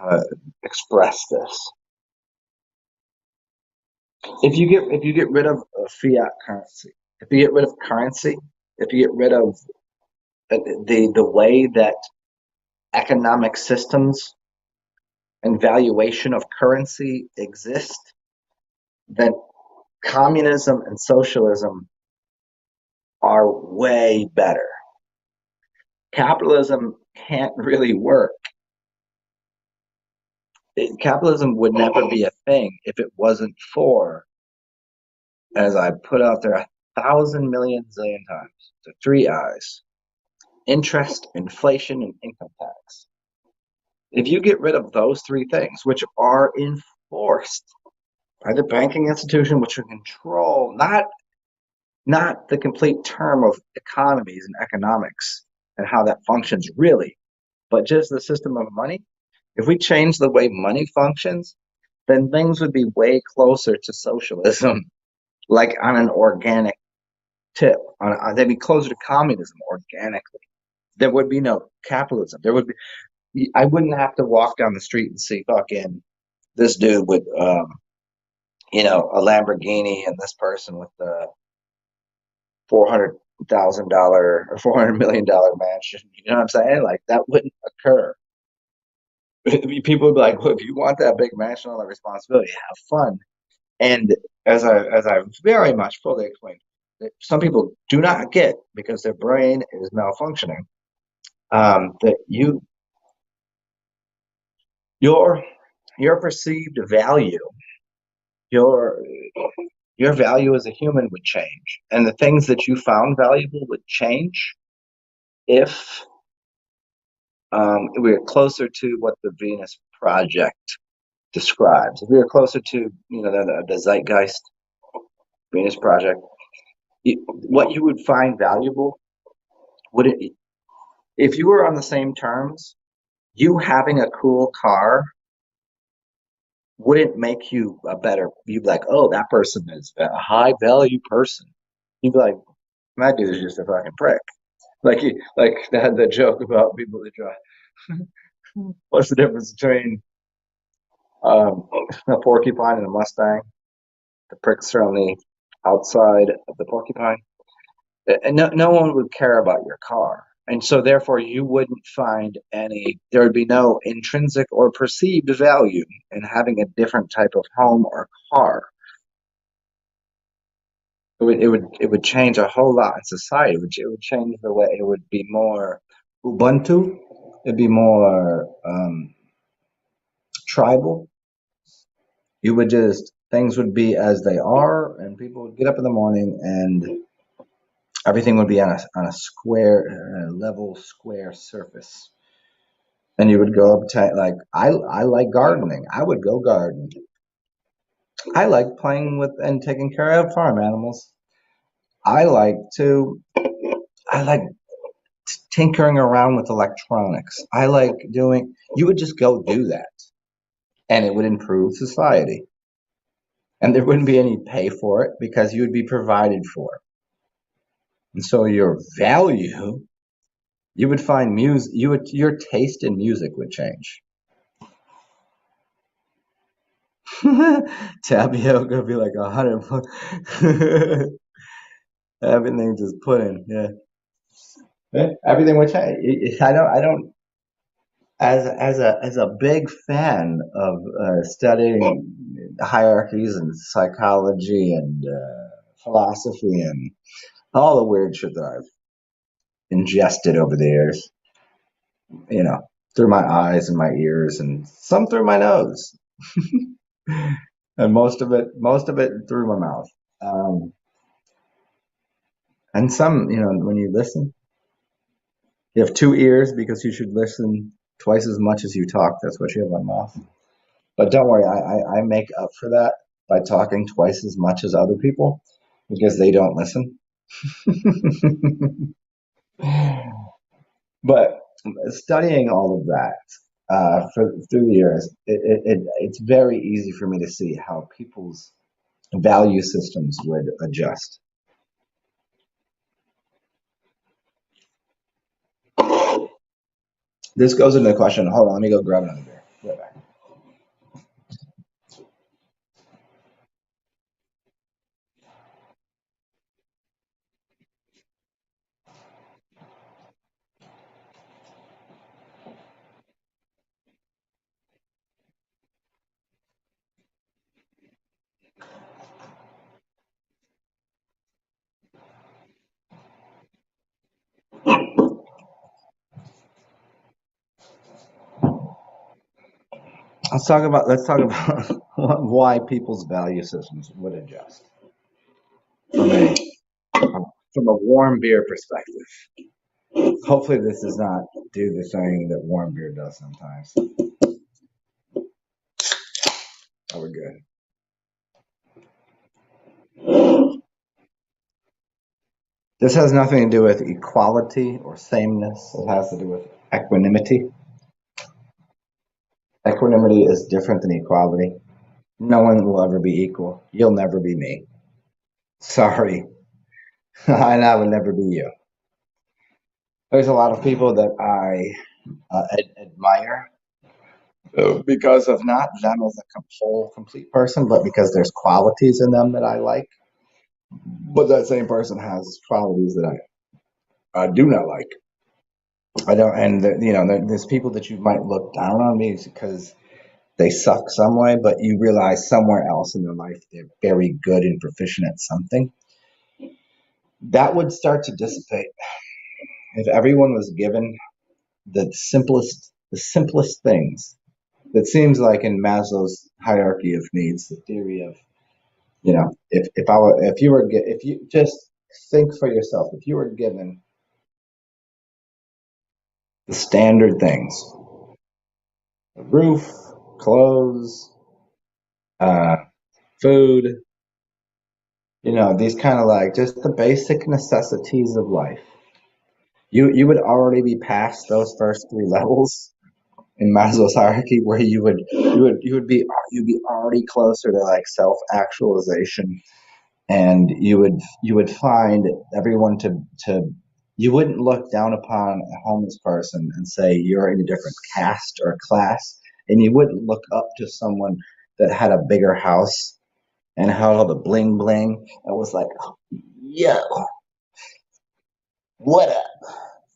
to express this. If you get rid of fiat currency, if you get rid of currency, if you get rid of the way that economic systems and valuation of currency exist, then communism and socialism are way better. Capitalism can't really work. Capitalism would never be a thing if it wasn't for, as I put out there 1,000 million zillion times, the three I's: interest, inflation, and income tax. If you get rid of those three things, which are enforced by the banking institution, which are control, not the complete term of economies and economics and how that functions really, but just the system of money. If we change the way money functions, then things would be way closer to socialism, like on an organic tip. They'd be closer to communism organically. There would be no capitalism. There would be. I wouldn't have to walk down the street and see fucking this dude with a Lamborghini and this person with the $400,000 or $400 million mansion. You know what I'm saying? Like that wouldn't occur. People would be like, "Well, if you want that big mansion, all that responsibility, have fun." And as I very much fully explained, that some people do not get because their brain is malfunctioning. That your your perceived value, your your value as a human would change, and the things that you found valuable would change if we were closer to what the Venus Project describes. If we were closer to the Zeitgeist Venus Project, what you would find valuable would it if you were on the same terms. You having a cool car wouldn't make you a better. You'd be like, oh, that person is a high value person. You'd be like, that dude is just a fucking prick. Like the joke about people that drive. What's the difference between a porcupine and a Mustang? The pricks are on the outside of the porcupine. And no one would care about your car. And so therefore you wouldn't find there would be no intrinsic or perceived value in having a different type of home or car. It would change a whole lot in society. It would change the way it would be more Ubuntu. It'd be more tribal. You would just things would be as they are, and people would get up in the morning, and everything would be on a square, level square surface. And you would go up to like I like gardening. I would go garden. I like playing with and taking care of farm animals. I like to I like tinkering around with electronics. I like doing you would just go do that and it would improve society. And there wouldn't be any pay for it because you would be provided for. And so your value, you would find music, your taste in music would change. Tapioca would be like 100. Everything just put in, yeah. Yeah, everything would change. I don't. As a big fan of studying hierarchies and psychology and philosophy and all the weird shit that I've ingested over the years, you know, through my eyes and my ears and some through my nose, and most of it through my mouth. Um, and some, when you listen, you have two ears because you should listen twice as much as you talk. That's what you have on mouth. But don't worry, I make up for that by talking twice as much as other people because they don't listen. But studying all of that for through the years, it's very easy for me to see how people's value systems would adjust. This goes into the question. Hold on, let me go grab another beer. Right back. Let's talk about why people's value systems would adjust from a from a warm beer perspective. Hopefully, this does not do the thing that warm beer does sometimes. Oh, we're good. This has nothing to do with equality or sameness. It has to do with equanimity. Equanimity is different than equality. No one will ever be equal. You'll never be me. Sorry. And I will never be you. There's a lot of people that I admire because of not them as a whole complete person, but because there's qualities in them that I like. But that same person has qualities that I do not like. I don't, and there's people that you might look down on me because they suck some way, but you realize somewhere else in their life they're very good and proficient at something. That would start to dissipate if everyone was given the simplest things. It seems like in Maslow's hierarchy of needs, the theory of, if you just think for yourself, if you were given the standard things, a roof, clothes, uh, food, these kind of like just the basic necessities of life. You would already be past those first three levels in Maslow's hierarchy, where you'd be already closer to like self actualization, and you would find everyone to you wouldn't look down upon a homeless person and say you're in a different caste or class, and you wouldn't look up to someone that had a bigger house and had all the bling bling and was like, yo, what up?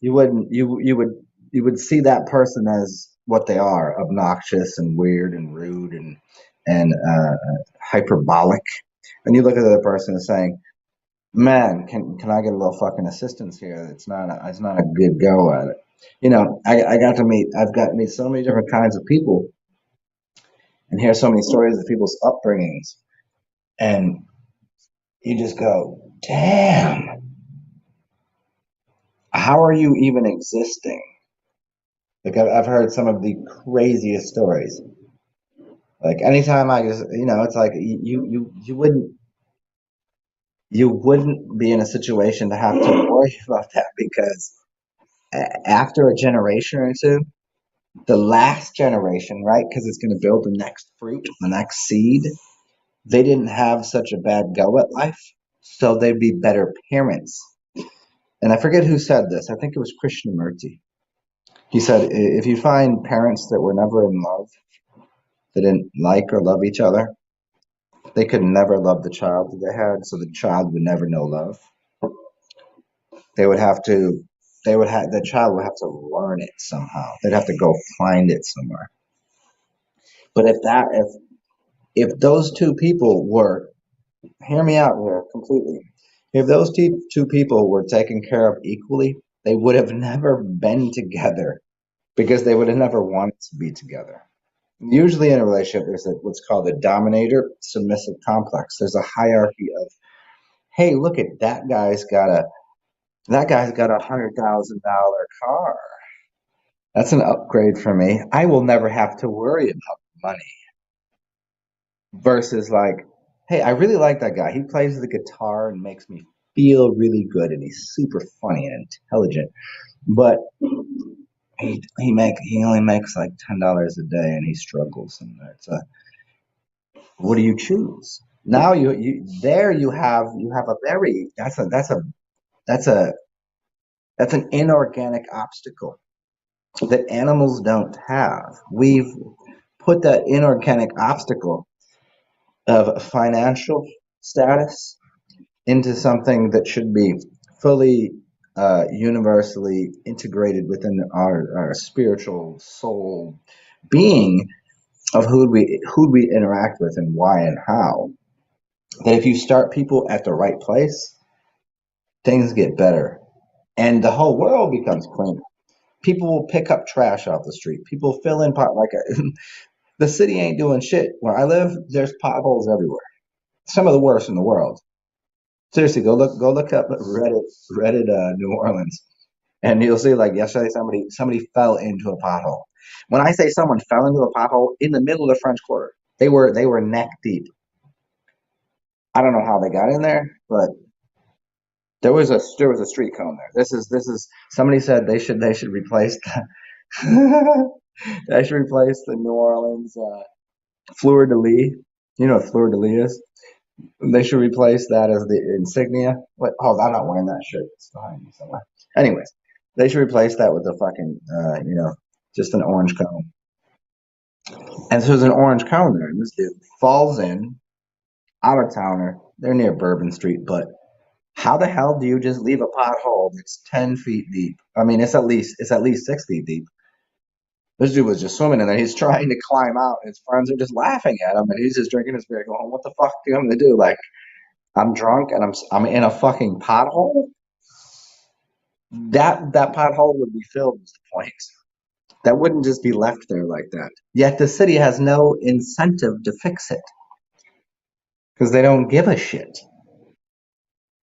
You would see that person as what they are: obnoxious and weird and rude and hyperbolic. And you look at the other person and saying, man, can I get a little fucking assistance here? It's not a good go at it. I've got to meet so many different kinds of people and hear so many stories of people's upbringings, and you just go, damn, how are you even existing? Like I've heard some of the craziest stories. Like anytime I just, it's like you wouldn't be in a situation to have to worry about that because after a generation or two, the last generation, right? Because it's going to build the next fruit, the next seed. They didn't have such a bad go at life, so they'd be better parents. And I forget who said this. I think it was Krishnamurti. He said, if you find parents that were never in love, that didn't like or love each other, they could never love the child that they had, so the child would never know love. They would have to, the child would have to learn it somehow. They'd have to go find it somewhere. But if those two people were, hear me out here completely. If those two people were taken care of equally, they would have never been together because they would have never wanted to be together. Usually in a relationship, there's what's called a dominator submissive complex. There's a hierarchy of, hey, look at that guy's got $100,000 car. That's an upgrade for me. I will never have to worry about money. Versus like, hey, I really like that guy. He plays the guitar and makes me feel really good, and he's super funny and intelligent. But he only makes like $10 a day, and he struggles. And it's a what do you choose? Now you have a very that's a that's an inorganic obstacle that animals don't have. We've put that inorganic obstacle of financial status into something that should be fully universally integrated within our spiritual soul being of who we interact with and why and how. That if you start people at the right place, things get better and the whole world becomes cleaner. People will pick up trash off the street. People fill in pot like the city ain't doing shit. Where I live, there's potholes everywhere. Some of the worst in the world. Seriously, go look up Reddit New Orleans, and you'll see like yesterday somebody fell into a pothole. When I say someone fell into a pothole in the middle of the French Quarter, they were neck deep. I don't know how they got in there, but there was a street cone there. This is somebody said they should replace the they should replace the New Orleans fleur de lis. You know what fleur de lis is? They should replace that as the insignia. What? Oh, I'm not wearing that shirt. It's behind me somewhere. Anyways, They should replace that with a fucking, just an orange cone. And so there's an orange cone there, and this dude falls in, out of towner. They're near Bourbon Street, but how the hell do you just leave a pothole that's 10 feet deep? I mean, it's at least 6 feet deep. This dude was just swimming in there. He's trying to climb out, and his friends are just laughing at him, and he's just drinking his beer, going, "What the fuck do you want me to do? Like, I'm drunk and I'm in a fucking pothole. That pothole would be filled. Is the point? That wouldn't just be left there like that. Yet the city has no incentive to fix it because they don't give a shit.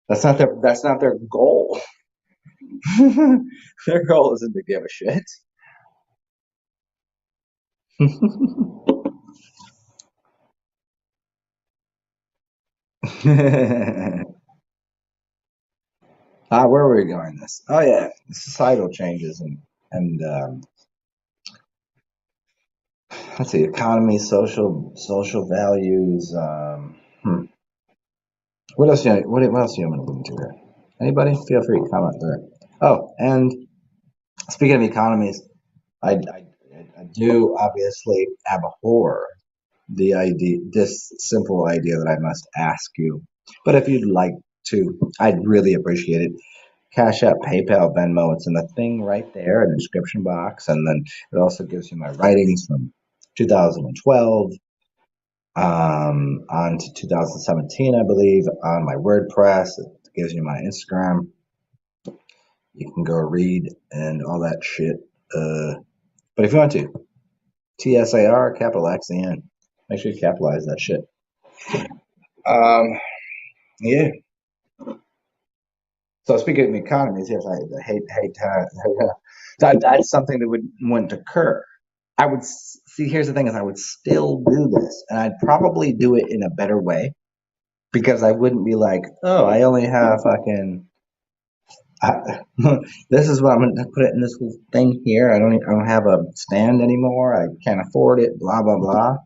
That's not their goal. Their goal isn't to give a shit. Where were we going? This? Oh yeah, societal changes and let's see, economy, social values. What else? What else do you want to look into here? Anybody? Feel free to comment there. Oh, and speaking of economies, I do obviously abhor this simple idea that I must ask you. But if you'd like to, I'd really appreciate it. Cash App, PayPal, Venmo, it's in the thing right there in the description box. And then it also gives you my writings from 2012 on to 2017, I believe, on my WordPress. It gives you my Instagram. You can go read and all that shit. But if you want to, TSAR, capital XEN. Make sure you capitalize that shit. Um, yeah. So speaking of economies, yes, I hate that's something that wouldn't occur. I would see. Here's the thing: is I would still do this, and I'd probably do it in a better way because I wouldn't be like, oh, I only have fucking. I, this is what I'm going to put it in this little thing here. I don't have a stand anymore. I can't afford it. Blah blah blah.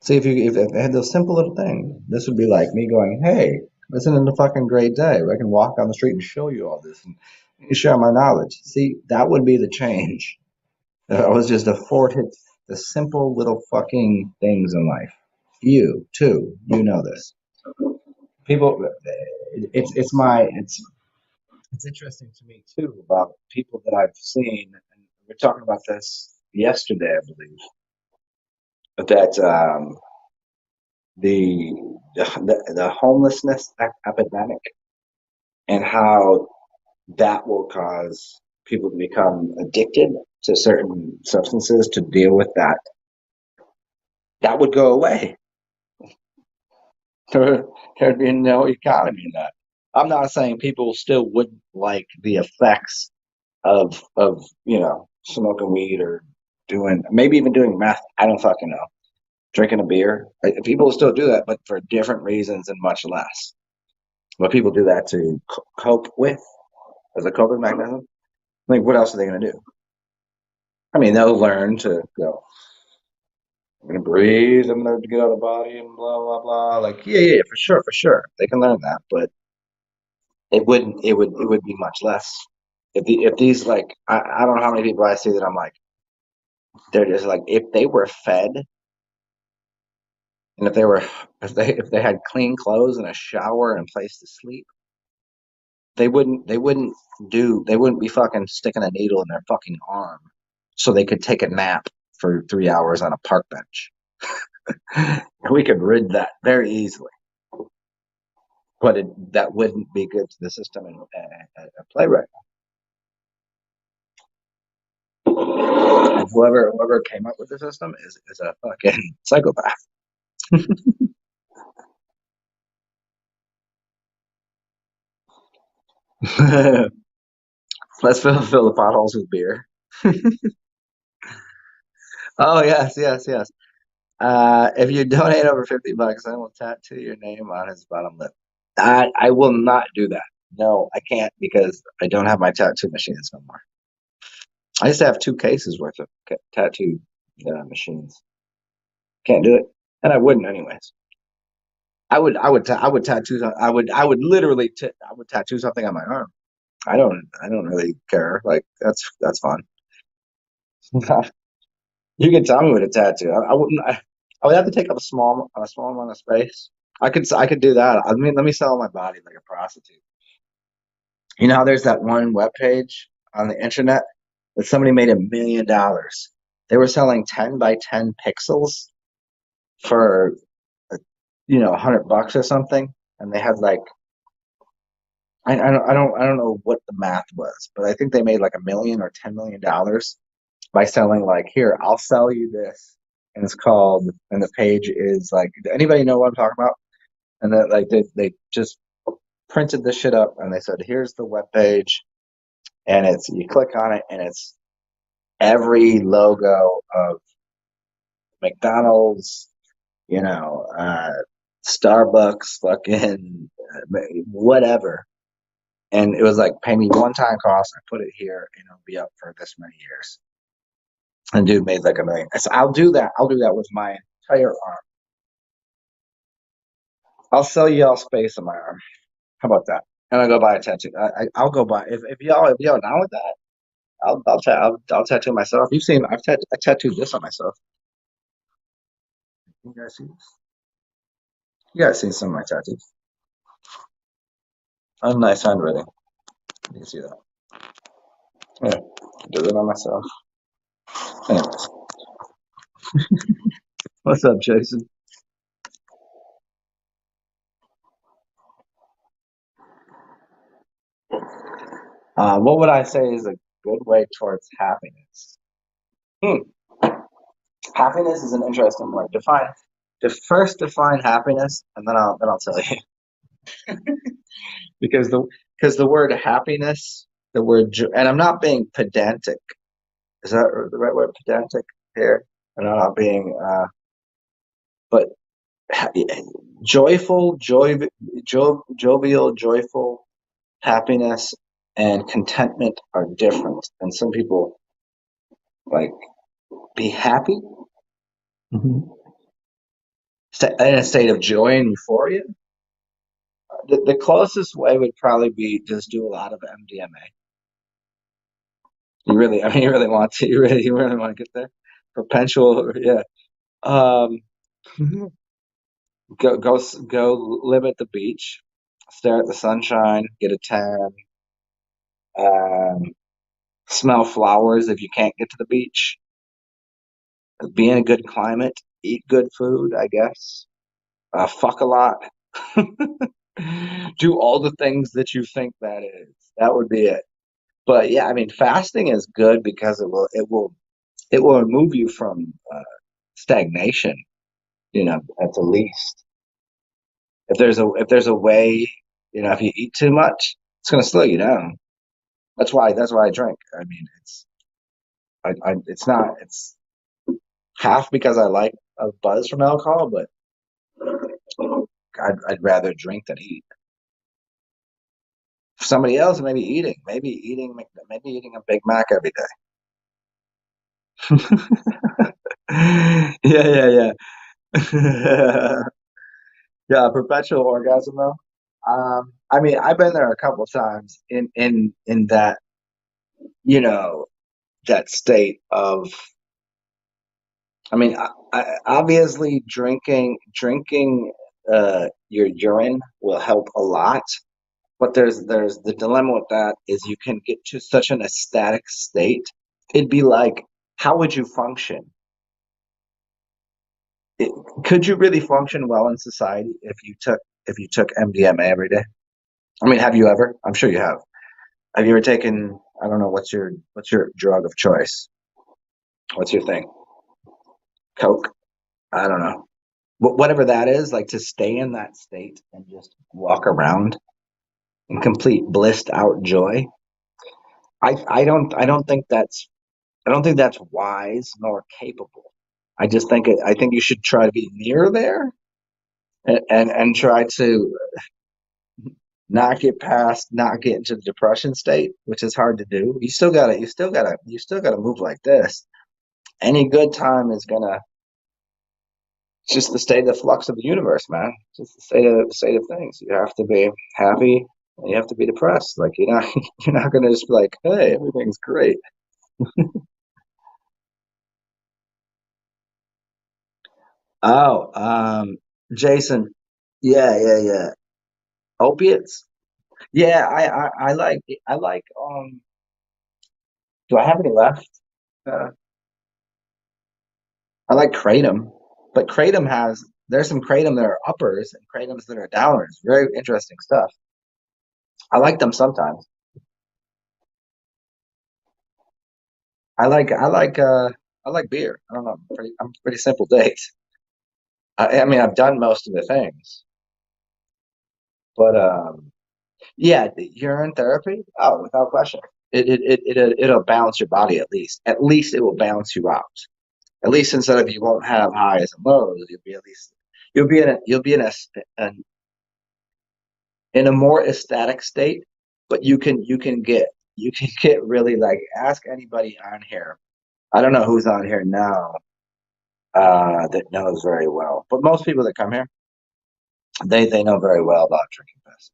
See, if I had those simple little things, this would be like me going, "Hey, isn't it a fucking great day? I can walk down the street and show you all this and share my knowledge." See, that would be the change. If I was just afforded the simple little fucking things in life. You too, you know this. People, it's interesting to me too about people that I've seen, and we are talking about this yesterday, I believe, that the the homelessness epidemic and how that will cause people to become addicted to certain substances to deal with that. That would go away. There'd be no economy in that. I'm not saying people still wouldn't like the effects of smoking weed or doing maybe even doing meth. I don't fucking know. Drinking a beer. People still do that, but for different reasons and much less. But people do that to cope with as a coping mechanism. Like, what else are they going to do? I mean, they'll learn to go. I'm going to breathe. I'm going to get out of the body and blah blah blah. Like, yeah, for sure, for sure. They can learn that, but it would be much less. If these like I don't know how many people I see that I'm like they're just like if they were fed and if they had clean clothes and a shower and a place to sleep, they wouldn't be fucking sticking a needle in their fucking arm so they could take a nap for 3 hours on a park bench. We could rid that very easily, but that wouldn't be good to the system and play right now. Whoever came up with the system is a fucking psychopath. Let's fill the potholes with beer. Oh yes, yes, yes. If you donate over $50, I will tattoo your name on his bottom lip. I will not do that. No, I can't because I don't have my tattoo machines no more. I used to have 2 cases worth of tattoo machines. Can't do it, and I wouldn't anyways. I would tattoo. I would literally. I would tattoo something on my arm. I don't really care. Like that's fun. You can tell me what a tattoo. I wouldn't. I would have to take up a small amount of space. I could do that. I mean, let me sell my body like a prostitute. You know how there's that one web page on the internet that somebody made $1 million. They were selling 10 by 10 pixels for $100 or something, and they had like I don't know what the math was, but I think they made like 1 million or $10 million by selling like, here, I'll sell you this, and it's called, and the page is like, anybody know what I'm talking about? And then like they just printed this shit up and they said, here's the web page, and it's you click on it and it's every logo of McDonald's, you know, Starbucks, fucking whatever. And it was like, pay me one time cost. I put it here, and it'll be up for this many years. And dude made like 1 million. I said, I'll do that. I'll do that with my entire arm. I'll sell you all space on my arm. How about that? And I'll go buy a tattoo. I'll go buy if y'all down with that. I'll tattoo myself. You've seen I tattooed this on myself. You guys see this? You guys seen some of my tattoos? A nice handwriting. You can see that. Yeah, did it on myself. Anyways, what's up, Jason? What would I say is a good way towards happiness? Hmm. Happiness is an interesting word. First define happiness, and then I'll tell you. because the word happiness, and I'm not being pedantic. Is that the right word? Pedantic here, and I'm not being, but ha- joyful, jovial, joyful happiness and contentment are different. And some people like be happy in a state of joy and euphoria. The closest way would probably be just do a lot of MDMA. You really want to, you really want to get there. Perpetual, yeah. Um, go live at the beach, stare at the sunshine, get a tan, um, smell flowers if you can't get to the beach, be in a good climate, eat good food, I guess. Fuck a lot. Do all the things that you think that is. That would be it. But yeah, I mean, fasting is good because it will remove you from stagnation. At the least, if there's a way, if you eat too much, it's going to slow you down. That's why I drink. I mean, it's not it's half because I like a buzz from alcohol, but I'd rather drink than eat. For somebody else, maybe eating a Big Mac every day. Yeah, yeah, yeah. Yeah, perpetual orgasm though. I mean, I've been there a couple of times in you know, that state of. I mean, obviously, drinking your urine will help a lot, but there's the dilemma with that is you can get to such an ecstatic state. It'd be like, how would you function? It, could you really function well in society if you took MDMA every day? I mean, have you ever? I'm sure you have. Have you ever taken? I don't know. What's your drug of choice? What's your thing? Coke? I don't know. Whatever that is, like to stay in that state and just walk around in complete blissed out joy. I don't think that's wise nor capable. I think you should try to be near there and try to not get into the depression state, which is hard to do. You still gotta move like this. Any good time is gonna it's just the state of flux of the universe, man. It's just the state of things. You have to be happy You have to be depressed. Like you're not you're not gonna just be like, hey, everything's great. Oh, Jason. Yeah, yeah, yeah. Opiates. Yeah, I like do I have any left? Uh, I like kratom, but kratom has there's some kratom that are uppers and kratoms that are downers. Very interesting stuff. I like them sometimes. I like beer. I don't know. I'm pretty simple days. I mean, I've done most of the things, but yeah, the urine therapy. Oh, without question. It'll balance your body at least. At least it will balance you out. At least instead of you won't have highs and lows, you'll be at least you'll be an, in a more ecstatic state. But you can get really like ask anybody on here. I don't know who's on here now that knows very well, but most people that come here they know very well about drinking piss.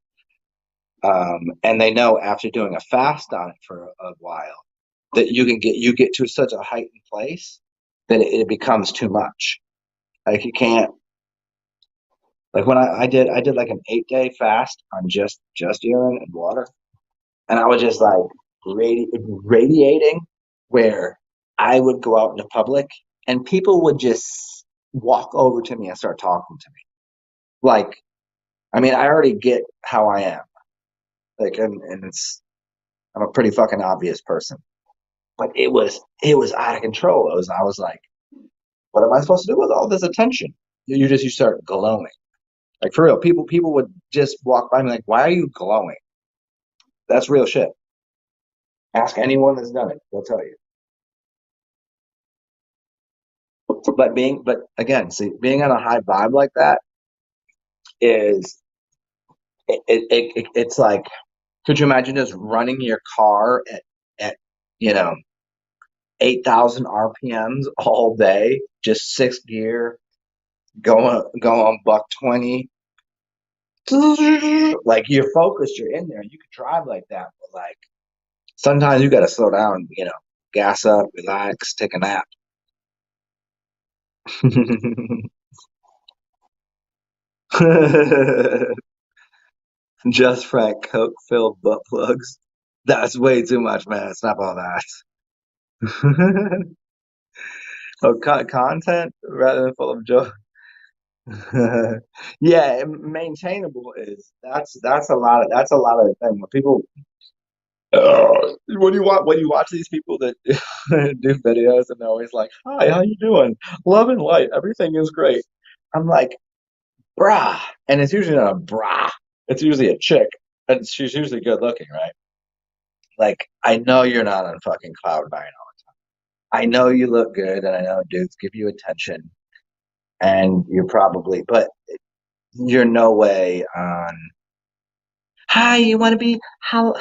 And they know after doing a fast on it for a while that you get to such a heightened place that it becomes too much. Like you can't like when I did like an 8 day fast on just urine and water, and I was just like radiating where I would go out into public and people would just walk over to me and start talking to me. Like, I mean, I already get how I am. Like, and it's I'm a pretty fucking obvious person. But it was out of control. I was like, what am I supposed to do with all this attention? You start glowing. Like for real, people would just walk by me like, why are you glowing? That's real shit. Ask anyone that's done it, they'll tell you. But again, see, being on a high vibe like that is it's like, could you imagine just running your car at you know 8,000 RPMs all day, just six gear, going buck 20, like you're focused, you're in there, you could drive like that, but like sometimes you got to slow down, gas up, relax, take a nap. Just Frank Coke filled butt plugs. That's way too much, man. Stop all that. Oh, content rather than full of joke. Yeah, maintainable is that's a lot of the thing when people when you watch these people that do videos and they're always like, "Hi, how you doing? Love and light, everything is great." I'm like, "Brah," and it's usually not a brah. It's usually a chick, and she's usually good looking, right? Like, I know you're not on fucking cloud 9. I know you look good, and I know dudes give you attention, and you're probably, but you're no way on. Hi, you want to be how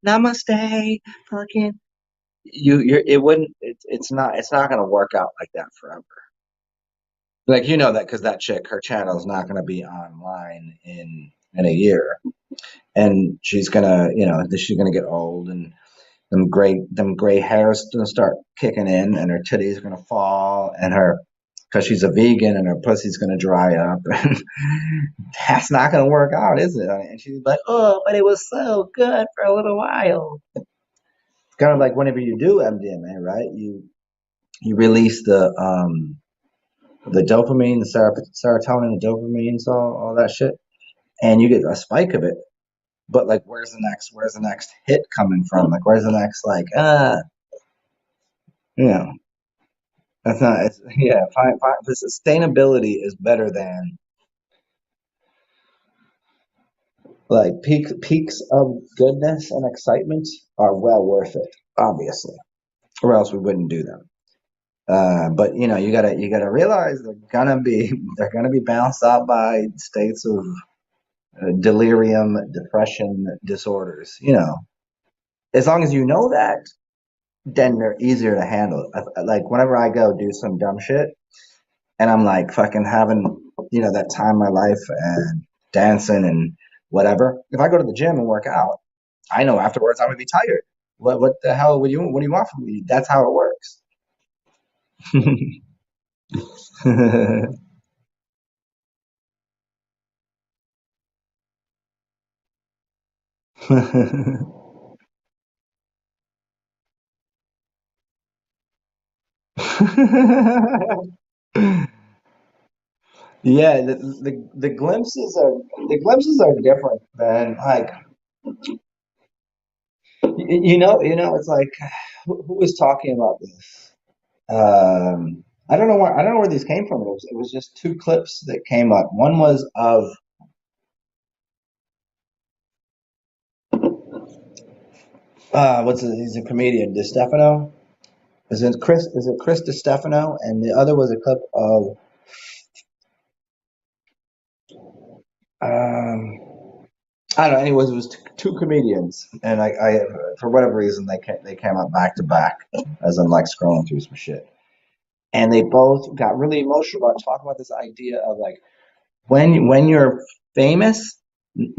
namaste, fucking you're it wouldn't it's not gonna work out like that forever. Like you know that because that chick, her channel is not gonna be online in a year, and she's gonna she's gonna get old, and them gray hairs gonna start kicking in, and her titties gonna fall, and her because she's a vegan and her pussy's gonna dry up. That's not gonna work out, is it? And she's like, "Oh, but it was so good for a little while." It's kind of like whenever you do MDMA, right? You release the dopamine, the serotonin, the dopamine, so all that shit, and you get a spike of it. But like, where's the next hit coming from? Like, where's the next like you know, that's not. It's, yeah, the sustainability is better than like peaks of goodness and excitement are well worth it, obviously, or else we wouldn't do them. But you gotta realize they're gonna be balanced out by states of delirium, depression, disorders. As long as you know that, then they're easier to handle. Like whenever I go do some dumb shit, and I'm like fucking having that time of my life and dancing and whatever. If I go to the gym and work out, I know afterwards I'm gonna be tired. What the hell would you what do you want from me? That's how it works. Yeah, the glimpses are different than like it's like who was talking about this? I don't know where these came from. It was just two clips that came up. One was of he's a comedian, DeStefano. Is it Chris DeStefano? And the other was a clip of I don't know. Anyways, it was two comedians, and I for whatever reason they came out back to back as I'm like scrolling through some shit, and they both got really emotional about talking about this idea of like when you're famous,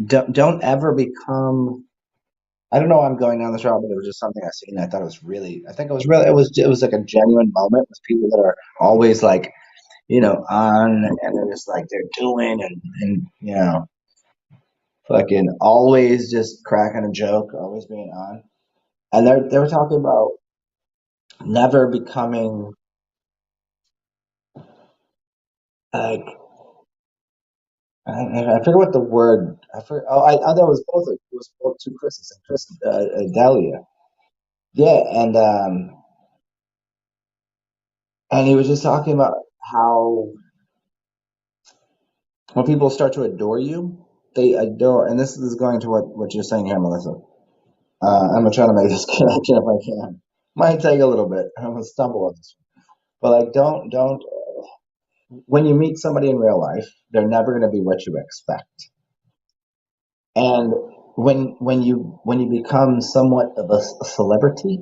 don't ever become. I don't know why I'm going down this route, but it was just something I seen. I thought it was really. I think it was really. It was like a genuine moment with people that are always like on, and they're just like they're doing and fucking always just cracking a joke, always being on. And they were talking about never becoming like I forget what the word I forget, oh I thought it was both two Chris's and Chris Delia. Yeah, and he was just talking about how when people start to adore you, they adore, and this is going to what you're saying here, Melissa. I'm gonna try to make this connection if I can. Might take a little bit. I'm gonna stumble on this one, but like don't when you meet somebody in real life, they're never gonna be what you expect. And when you become somewhat of a celebrity,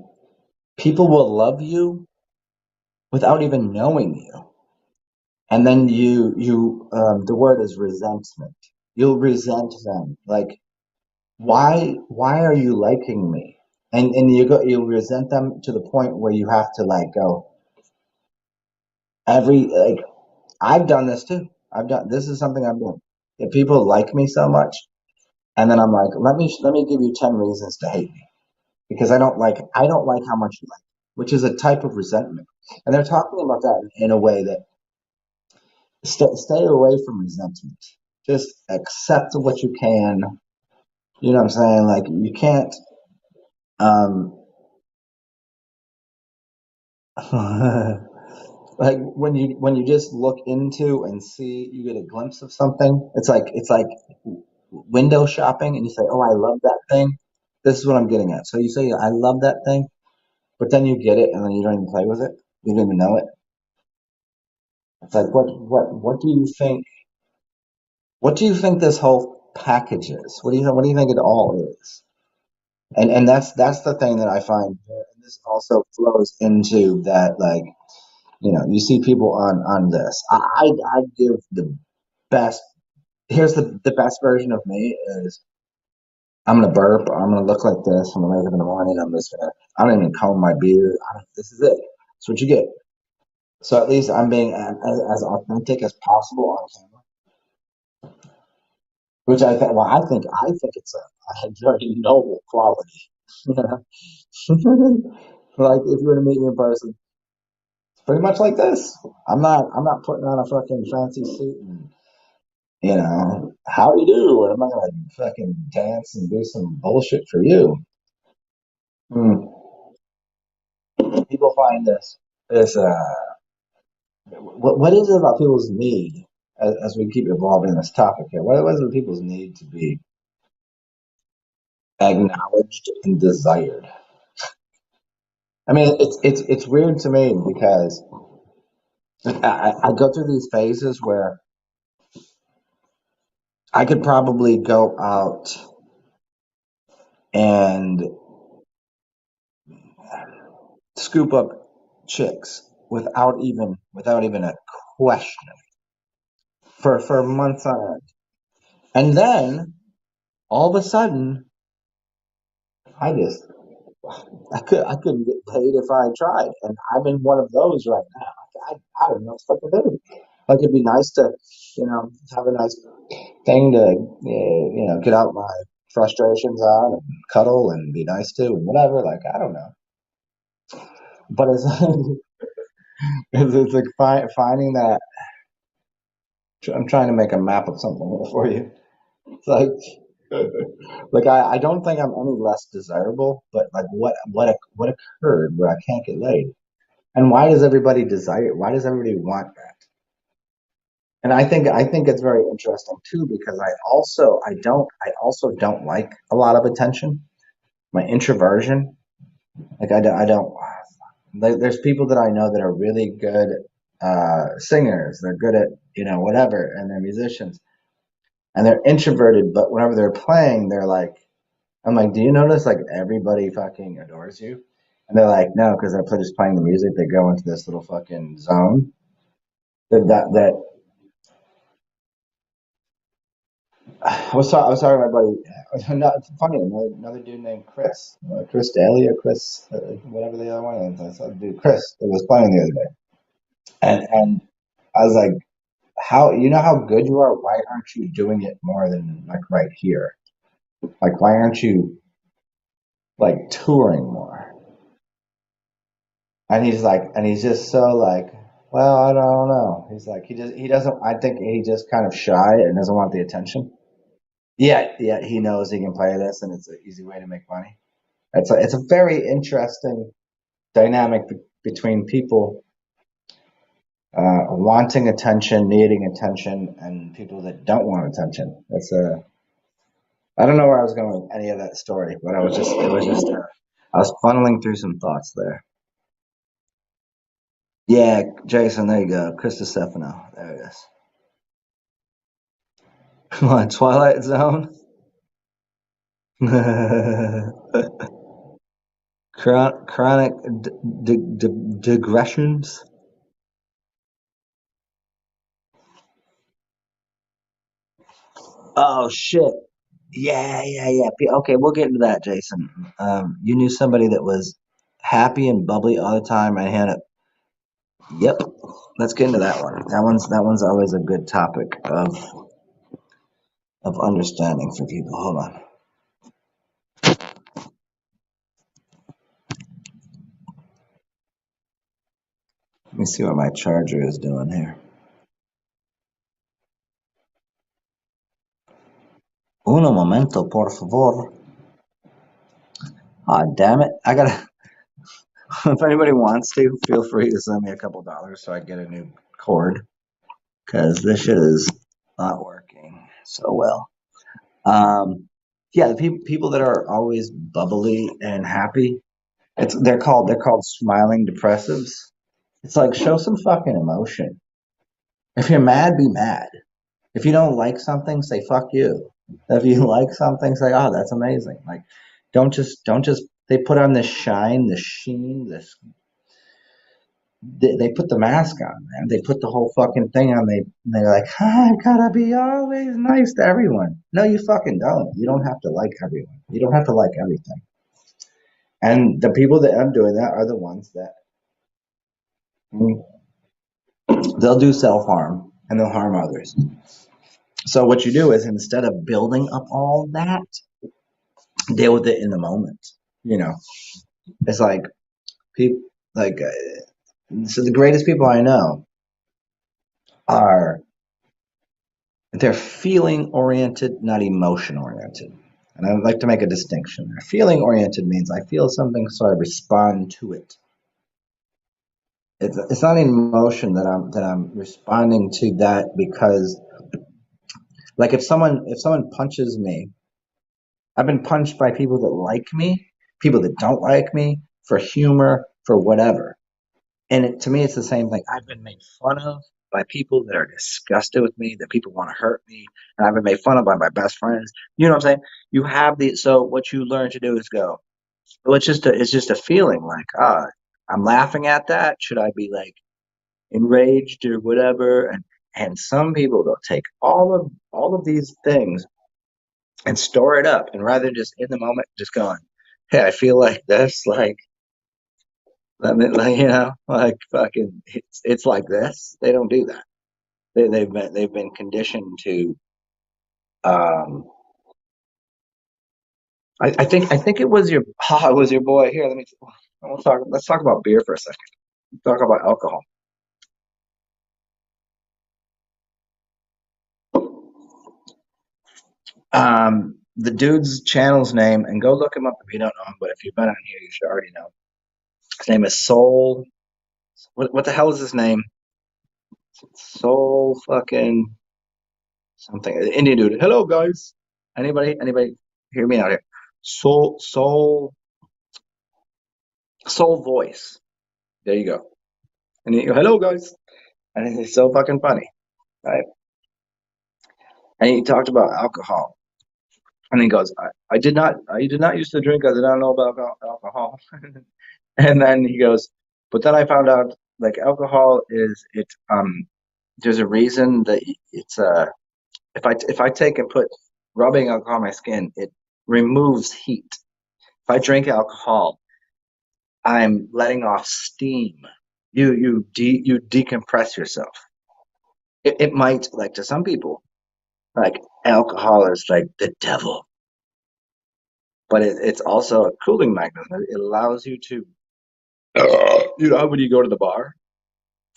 people will love you without even knowing you. And then the word is resentment. You'll resent them. Like why are you liking me? And you resent them to the point where you have to like go every like I've done this too. I've done this is something I've done. If people like me so much, and then I'm like, let me give you 10 reasons to hate me because I don't like how much you like, me, which is a type of resentment. And they're talking about that in a way that stay away from resentment. Just accept what you can. You know what I'm saying? Like you can't. Um, like when you just look into and see, you get a glimpse of something. It's like window shopping, and you say, "Oh, I love that thing." This is what I'm getting at. So you say, "I love that thing," but then you get it, and then you don't even play with it. You don't even know it. It's like what do you think? What do you think this whole package is? What do you think it all is? And that's the thing that I find. And this also flows into that like you see people on this. I give the best. Here's the best version of me is I'm gonna burp. I'm gonna look like this. I'm gonna wake up in the morning. I don't even comb my beard. This is it. That's what you get. So at least I'm being as authentic as possible on camera, which I think it's a very noble quality. Like if you were to meet me in person, it's pretty much like this. I'm not putting on a fucking fancy suit and how you do, and I'm not gonna fucking dance and do some bullshit for you. Hmm. People find this what is it about people's need as we keep evolving this topic here? What is it people's need to be acknowledged and desired? I mean, it's weird to me because I go through these phases where I could probably go out and scoop up chicks without even a question for months on end. And then all of a sudden, I just I couldn't get paid if I tried, and I'm in one of those right now. I don't know what to do. Like it'd be nice to, have a nice thing to, get out my frustrations on and cuddle and be nice to and whatever. Like I don't know, but it's it's like finding that. I'm trying to make a map of something for you. It's like I don't think I'm any less desirable, but like what occurred where I can't get laid, and why does everybody desire? Why does everybody want that? And I think it's very interesting too because I also don't like a lot of attention. My introversion, like I don't there's people that I know that are really good singers. They're good at whatever, and they're musicians, and they're introverted. But whenever they're playing, they're like, I'm like, do you notice like everybody fucking adores you? And they're like, no, because they're just playing the music. They go into this little fucking zone. That I was talking to my buddy. Not, it's funny. Another dude named Chris Daly or Chris, whatever the other one is. I saw a dude Chris that was playing the other day, and I was like, how how good you are? Why aren't you doing it more than like right here? Like why aren't you like touring more? And he's just so like, well, I don't know. He's like, he doesn't. I think he just kind of shy and doesn't want the attention. Yeah, yeah, he knows he can play this, and it's an easy way to make money. It's a very interesting dynamic between people wanting attention, needing attention, and people that don't want attention. That's a I don't know where I was going with any of that story, but I was funneling through some thoughts there. Yeah, Jason, there you go. Krista Stefano. There it is. Come on, Twilight Zone. Chronic digressions. Oh shit. Yeah, yeah, yeah. Okay, we'll get into that, Jason. You knew somebody that was happy and bubbly all the time. I had it. Yep. Let's get into that one. That one's always a good topic of understanding for people. Hold on. Let me see what my charger is doing here. Uno momento, por favor. Ah, damn it. I gotta. If anybody wants to, feel free to send me a couple dollars so I get a new cord because this shit is not working so well. Um, yeah, the people that are always bubbly and happy, they're called smiling depressives. It's like show some fucking emotion. If you're mad, be mad. If you don't like something, say fuck you. If you like something, say oh that's amazing. Like don't just they put on this shine, this sheen, this they put the mask on, man. They put the whole fucking thing on. They're like, I gotta be always nice to everyone. No, you fucking don't. You don't have to like everyone. You don't have to like everything. And the people that are doing that are the ones that mm, they'll do self harm and they'll harm others. So what you do is instead of building up all that, deal with it in the moment. You know, it's like people like so the greatest people I know are they're feeling oriented, not emotion oriented. And I would like to make a distinction there. Feeling oriented means I feel something, so I respond to it. It's not an emotion that I'm responding to that because like if someone punches me, I've been punched by people that like me, people that don't like me, for humor, for whatever. And to me, it's the same thing. I've been made fun of by people that are disgusted with me, that people want to hurt me, and I've been made fun of by my best friends. You know what I'm saying? You have the so what you learn to do is go. Well, it's just a feeling like I'm laughing at that. Should I be like enraged or whatever? And some people they'll take all of these things and store it up. And rather than just in the moment, just going, hey, I feel like this, like, let me, like, like fucking, it's like this. They don't do that. They've been conditioned to. Um, I think it was your it was your boy. Here, let's talk about beer for a second. Talk about alcohol. The dude's channel's name, and go look him up if you don't know him. But if you've been on here, you should already know. His name is Soul. What the hell is his name? Soul fucking something. Indian dude. Hello guys. Anybody hear me out here? Soul voice. There you go. And you go, hello guys. And it's so fucking funny, right? And he talked about alcohol. And he goes, I did not used to drink. I did not know about alcohol. And then he goes, but then I found out like alcohol is it. There's a reason that it's if I take and put rubbing alcohol on my skin, it removes heat. If I drink alcohol, I'm letting off steam. You decompress yourself. It might like to some people like alcohol is like the devil, but it's also a cooling mechanism. It allows you to when you go to the bar,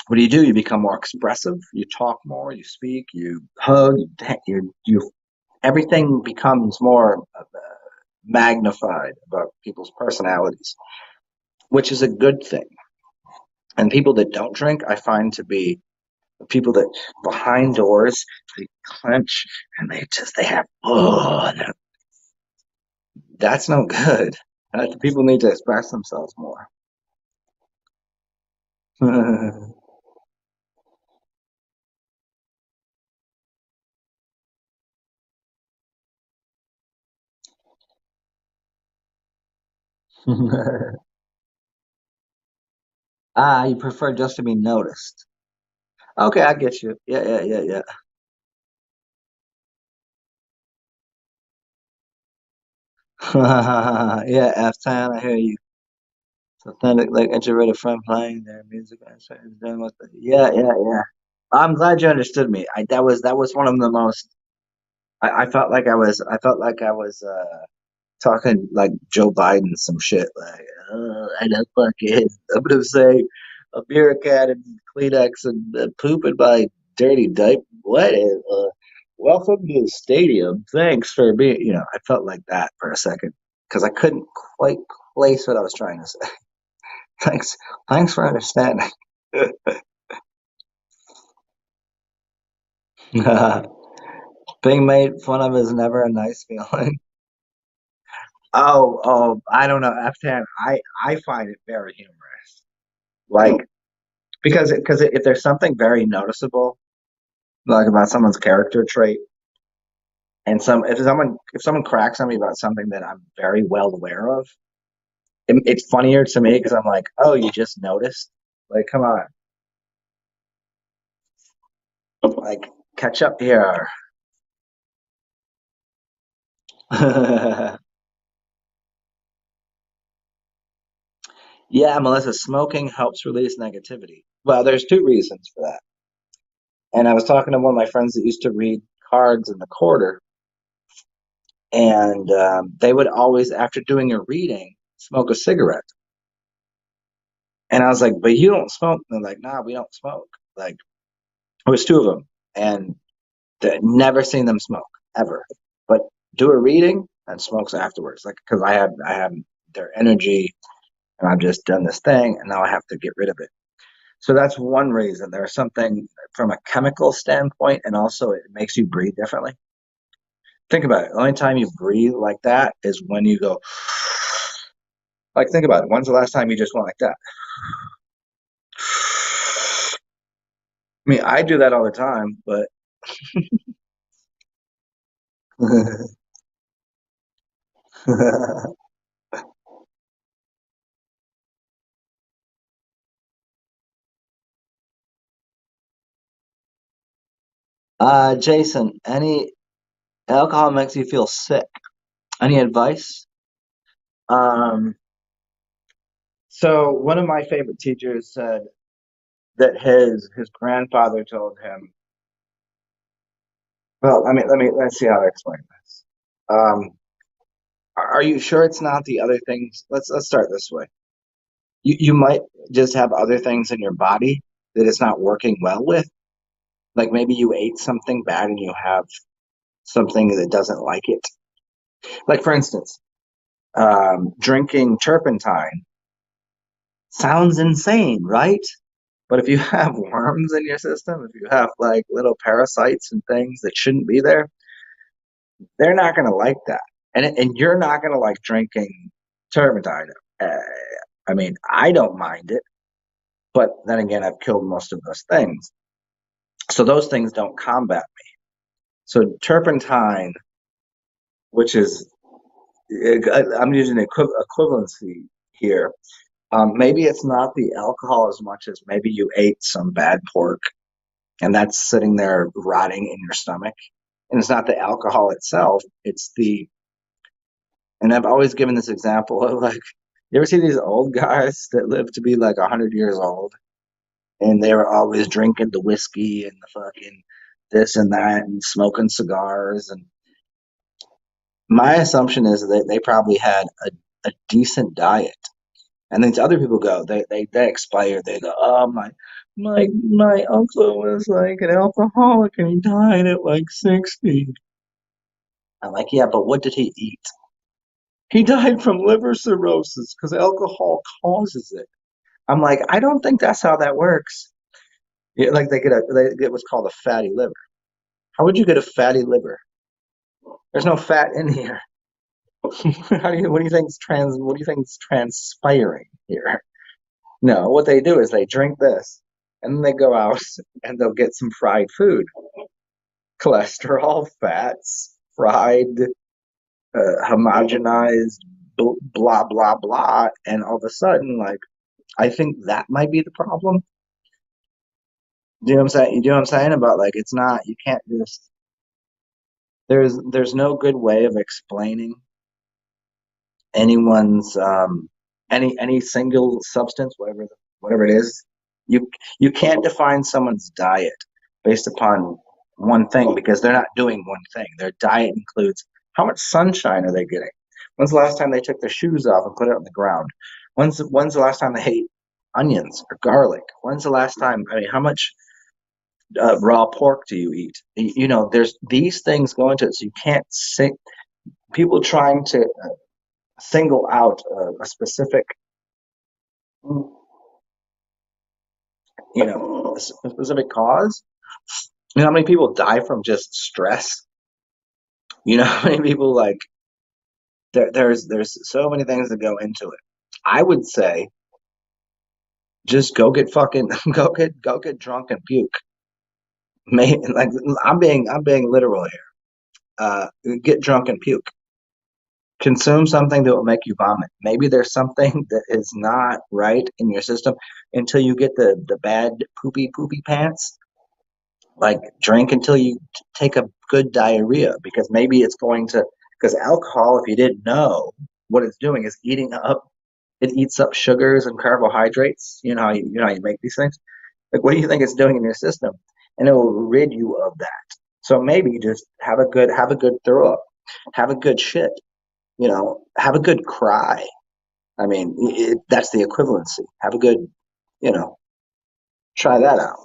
what do? You become more expressive. You talk more. You speak. You hug. You everything becomes more magnified about people's personalities, which is a good thing. And people that don't drink, I find to be people that behind doors they clench and they have that's no good. People need to express themselves more. You prefer just to be noticed. Okay, I get you. Yeah. Yeah, F-Town, I hear you. It's authentic, like introverted friend playing their music and certain doing what the, yeah. I'm glad you understood me. That was one of the most I felt like I was talking like Joe Biden some shit like I don't fucking I'm gonna say a beer can and Kleenex and poop in my dirty diaper. Welcome to the stadium. Thanks for being. I felt like that for a second because I couldn't quite place what I was trying to say. Thanks, thanks for understanding. Being made fun of is never a nice feeling. I don't know. F10, I find it very humorous. Like because if there's something very noticeable, like about someone's character trait, and if someone cracks on me about something that I'm very well aware of, it's funnier to me because I'm like, oh, you just noticed? Like, come on, like catch up here. Yeah, Melissa, smoking helps release negativity. Well, there's two reasons for that. And I was talking to one of my friends that used to read cards in the quarter, and they would always, after doing a reading, smoke a cigarette. And I was like, but you don't smoke. And they're like, nah, we don't smoke. Like, it was two of them, and never seen them smoke ever. But do a reading and smokes afterwards, like because I have their energy, and I've just done this thing, and now I have to get rid of it. So that's one reason. There's something from a chemical standpoint, and also it makes you breathe differently. Think about it. The only time you breathe like that is when you go, like, think about it. When's the last time you just went like that? I mean, I do that all the time, but Jason, Alcohol makes you feel sick. Any advice? Um, so one of my favorite teachers said that his grandfather told him, well, let's see how to explain this. Um, are you sure it's not the other things? Let's start this way. You might just have other things in your body that it's not working well with. Like maybe you ate something bad and you have something that doesn't like it. Like for instance, drinking turpentine sounds insane, right? But if you have worms in your system, if you have like little parasites and things that shouldn't be there, they're not going to like that. And you're not going to like drinking turpentine. Uh, I don't mind it, but then again, I've killed most of those things. So those things don't combat me. So turpentine, which is, I'm using equivalency here. Maybe it's not the alcohol as much as maybe you ate some bad pork and that's sitting there rotting in your stomach. And it's not the alcohol itself, it's and I've always given this example of like, you ever see these old guys that live to be like 100 years old and they were always drinking the whiskey and the fucking this and that and smoking cigars? And my assumption is that they probably had a decent diet. And then to other people go, they expire. They go, oh my uncle was like an alcoholic and he died at like 60. I'm like, yeah, but what did he eat? He died from liver cirrhosis because alcohol causes it. I'm like, I don't think that's how that works. Yeah, like they get what's called a fatty liver. How would you get a fatty liver? There's no fat in here. What do you think's transpiring here? No, what they do is they drink this and then they go out and they'll get some fried food, cholesterol, fats, fried, homogenized, blah, blah, blah. And all of a sudden, like, I think that might be the problem. Do you know what I'm saying? You know what I'm saying about like, it's not, you can't just, there's no good way of explaining anyone's any single substance, whatever it is. You you can't define someone's diet based upon one thing because they're not doing one thing. Their diet includes how much sunshine are they getting? When's the last time they took their shoes off and put it on the ground? When's the last time they ate onions or garlic? When's the last time? How much raw pork do you eat? There's these things go into it, so you can't say people trying to single out a specific, a specific cause. You know how many people die from just stress? You know how many people like there's so many things that go into it. I would say just go get fucking go get drunk and puke. Like I'm being literal here. Get drunk and puke. Consume something that will make you vomit. Maybe there's something that is not right in your system until you get the bad poopy pants. Like drink until you take a good diarrhea because maybe it's going to, because alcohol, if you didn't know, what it's doing is eating up, it eats up sugars and carbohydrates. You know how you make these things. Like what do you think it's doing in your system? And it will rid you of that. So maybe just have a good throw up, have a good shit, have a good cry. That's the equivalency. Have a good, you know, try that out.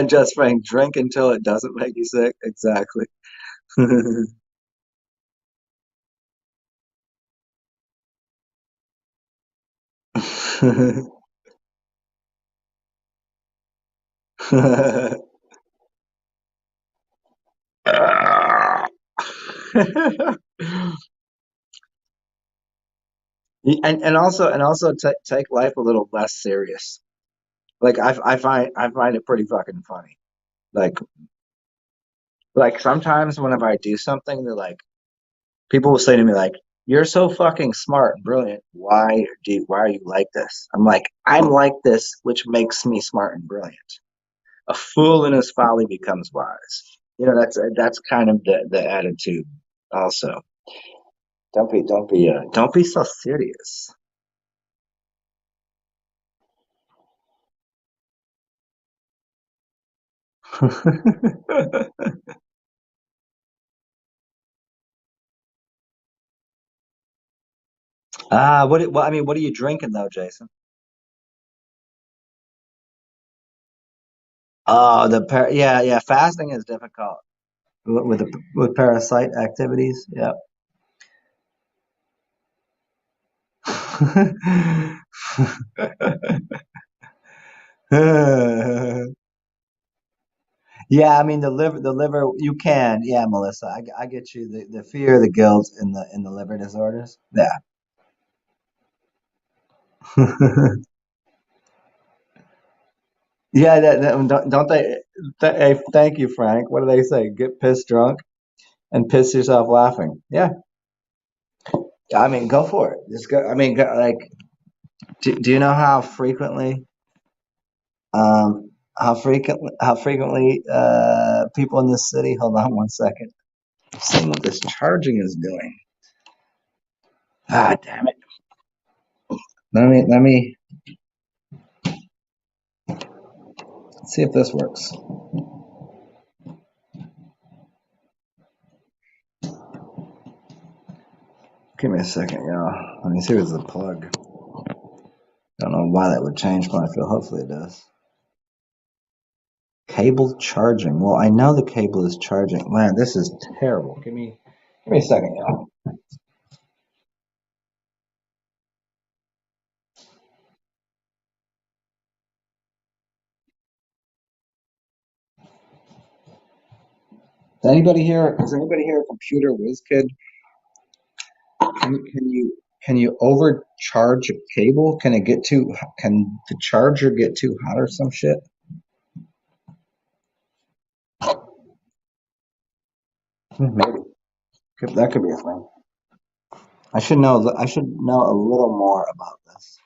Just Frank, drink until it doesn't make you sick. Exactly. and also take life a little less serious. Like I find it pretty fucking funny. Like like sometimes whenever I do something, they're like people will say to me like, you're so fucking smart and brilliant. Why are you like this? I'm like, I'm like this, which makes me smart and brilliant. A fool in his folly becomes wise. That's kind of the attitude. Also, don't be so serious. Well, I mean, what are you drinking though, Jason? Oh, yeah, yeah. Fasting is difficult with parasite activities. Yeah. Yeah, I mean the liver. You can, yeah, Melissa. I get you. The fear, the guilt, in the liver disorders. Yeah. Yeah, don't they? Hey, thank you, Frank. What do they say? Get pissed drunk and piss yourself laughing. Yeah, I mean, go for it. Just go. I mean, like, do you know how frequently people in this city? Hold on one second. Seeing what this charging is doing. Ah, damn it. Let me see if this works. Give me a second, y'all. Let me see if it's the plug. Don't know why that would change my feel. Hopefully it does. Cable charging. Well, I know the cable is charging. Man, this is terrible. Give me a second, y'all. Is anybody here a computer whiz kid? Can you overcharge a cable? Can the charger get too hot or some shit? Maybe. That could be a thing. I should know a little more about this.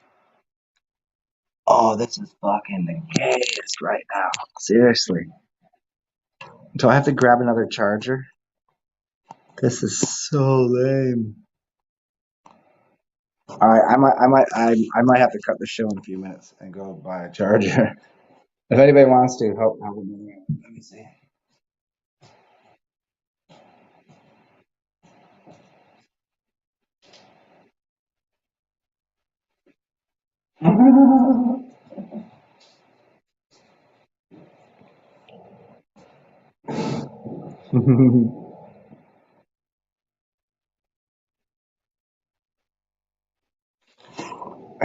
Oh, this is fucking the gayest right now. Seriously. Do I have to grab another charger? This is so lame. All right, I might have to cut the show in a few minutes and go buy a charger. If anybody wants to help me, let me see.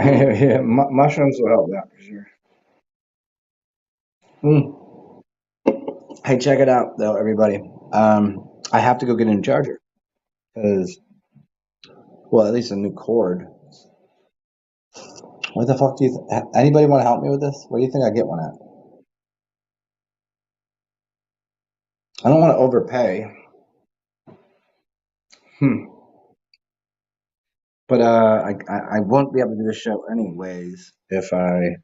Yeah, mushrooms will help that for sure. Mm. Hey, check it out though, everybody. I have to go get a new charger because, well, at least a new cord. What the fuck do you? Anybody want to help me with this? Where do you think I get one at? I don't want to overpay. Hmm. But I won't be able to do the show anyways if I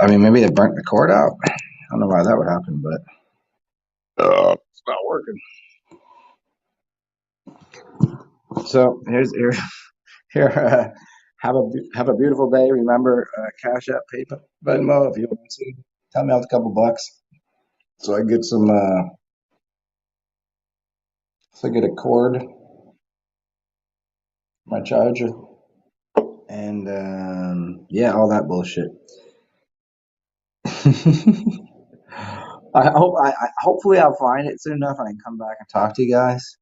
mean maybe they burnt the cord out. I don't know why that would happen, but it's not working. So here. Have a beautiful day. Remember, Cash App, PayPal, Venmo if you want to. Tell me out a couple bucks so I get so I get a cord, my charger, and yeah, all that bullshit. Hopefully I'll find it soon enough and I can come back and talk to you guys.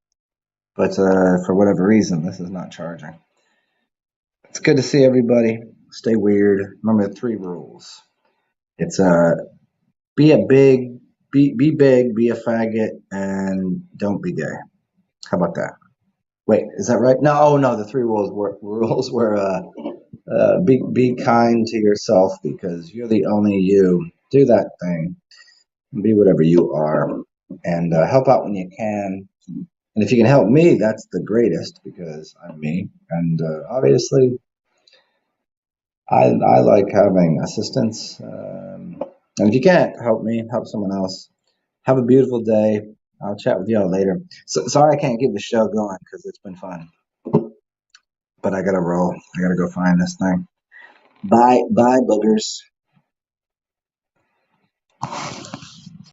But for whatever reason, this is not charging. It's good to see everybody. Stay weird. Remember the three rules. It's be a big be big, be a faggot, and don't be gay. How about that? Wait, is that right? No, oh no, the three rules were be kind to yourself because you're the only you. Do that thing. Be whatever you are, and help out when you can. And if you can help me, that's the greatest because I'm me. And obviously, I like having assistance. And if you can't help me, help someone else. Have a beautiful day. I'll chat with y'all later. So, sorry I can't keep the show going because it's been fun. But I gotta roll. I gotta go find this thing. Bye, bye, boogers.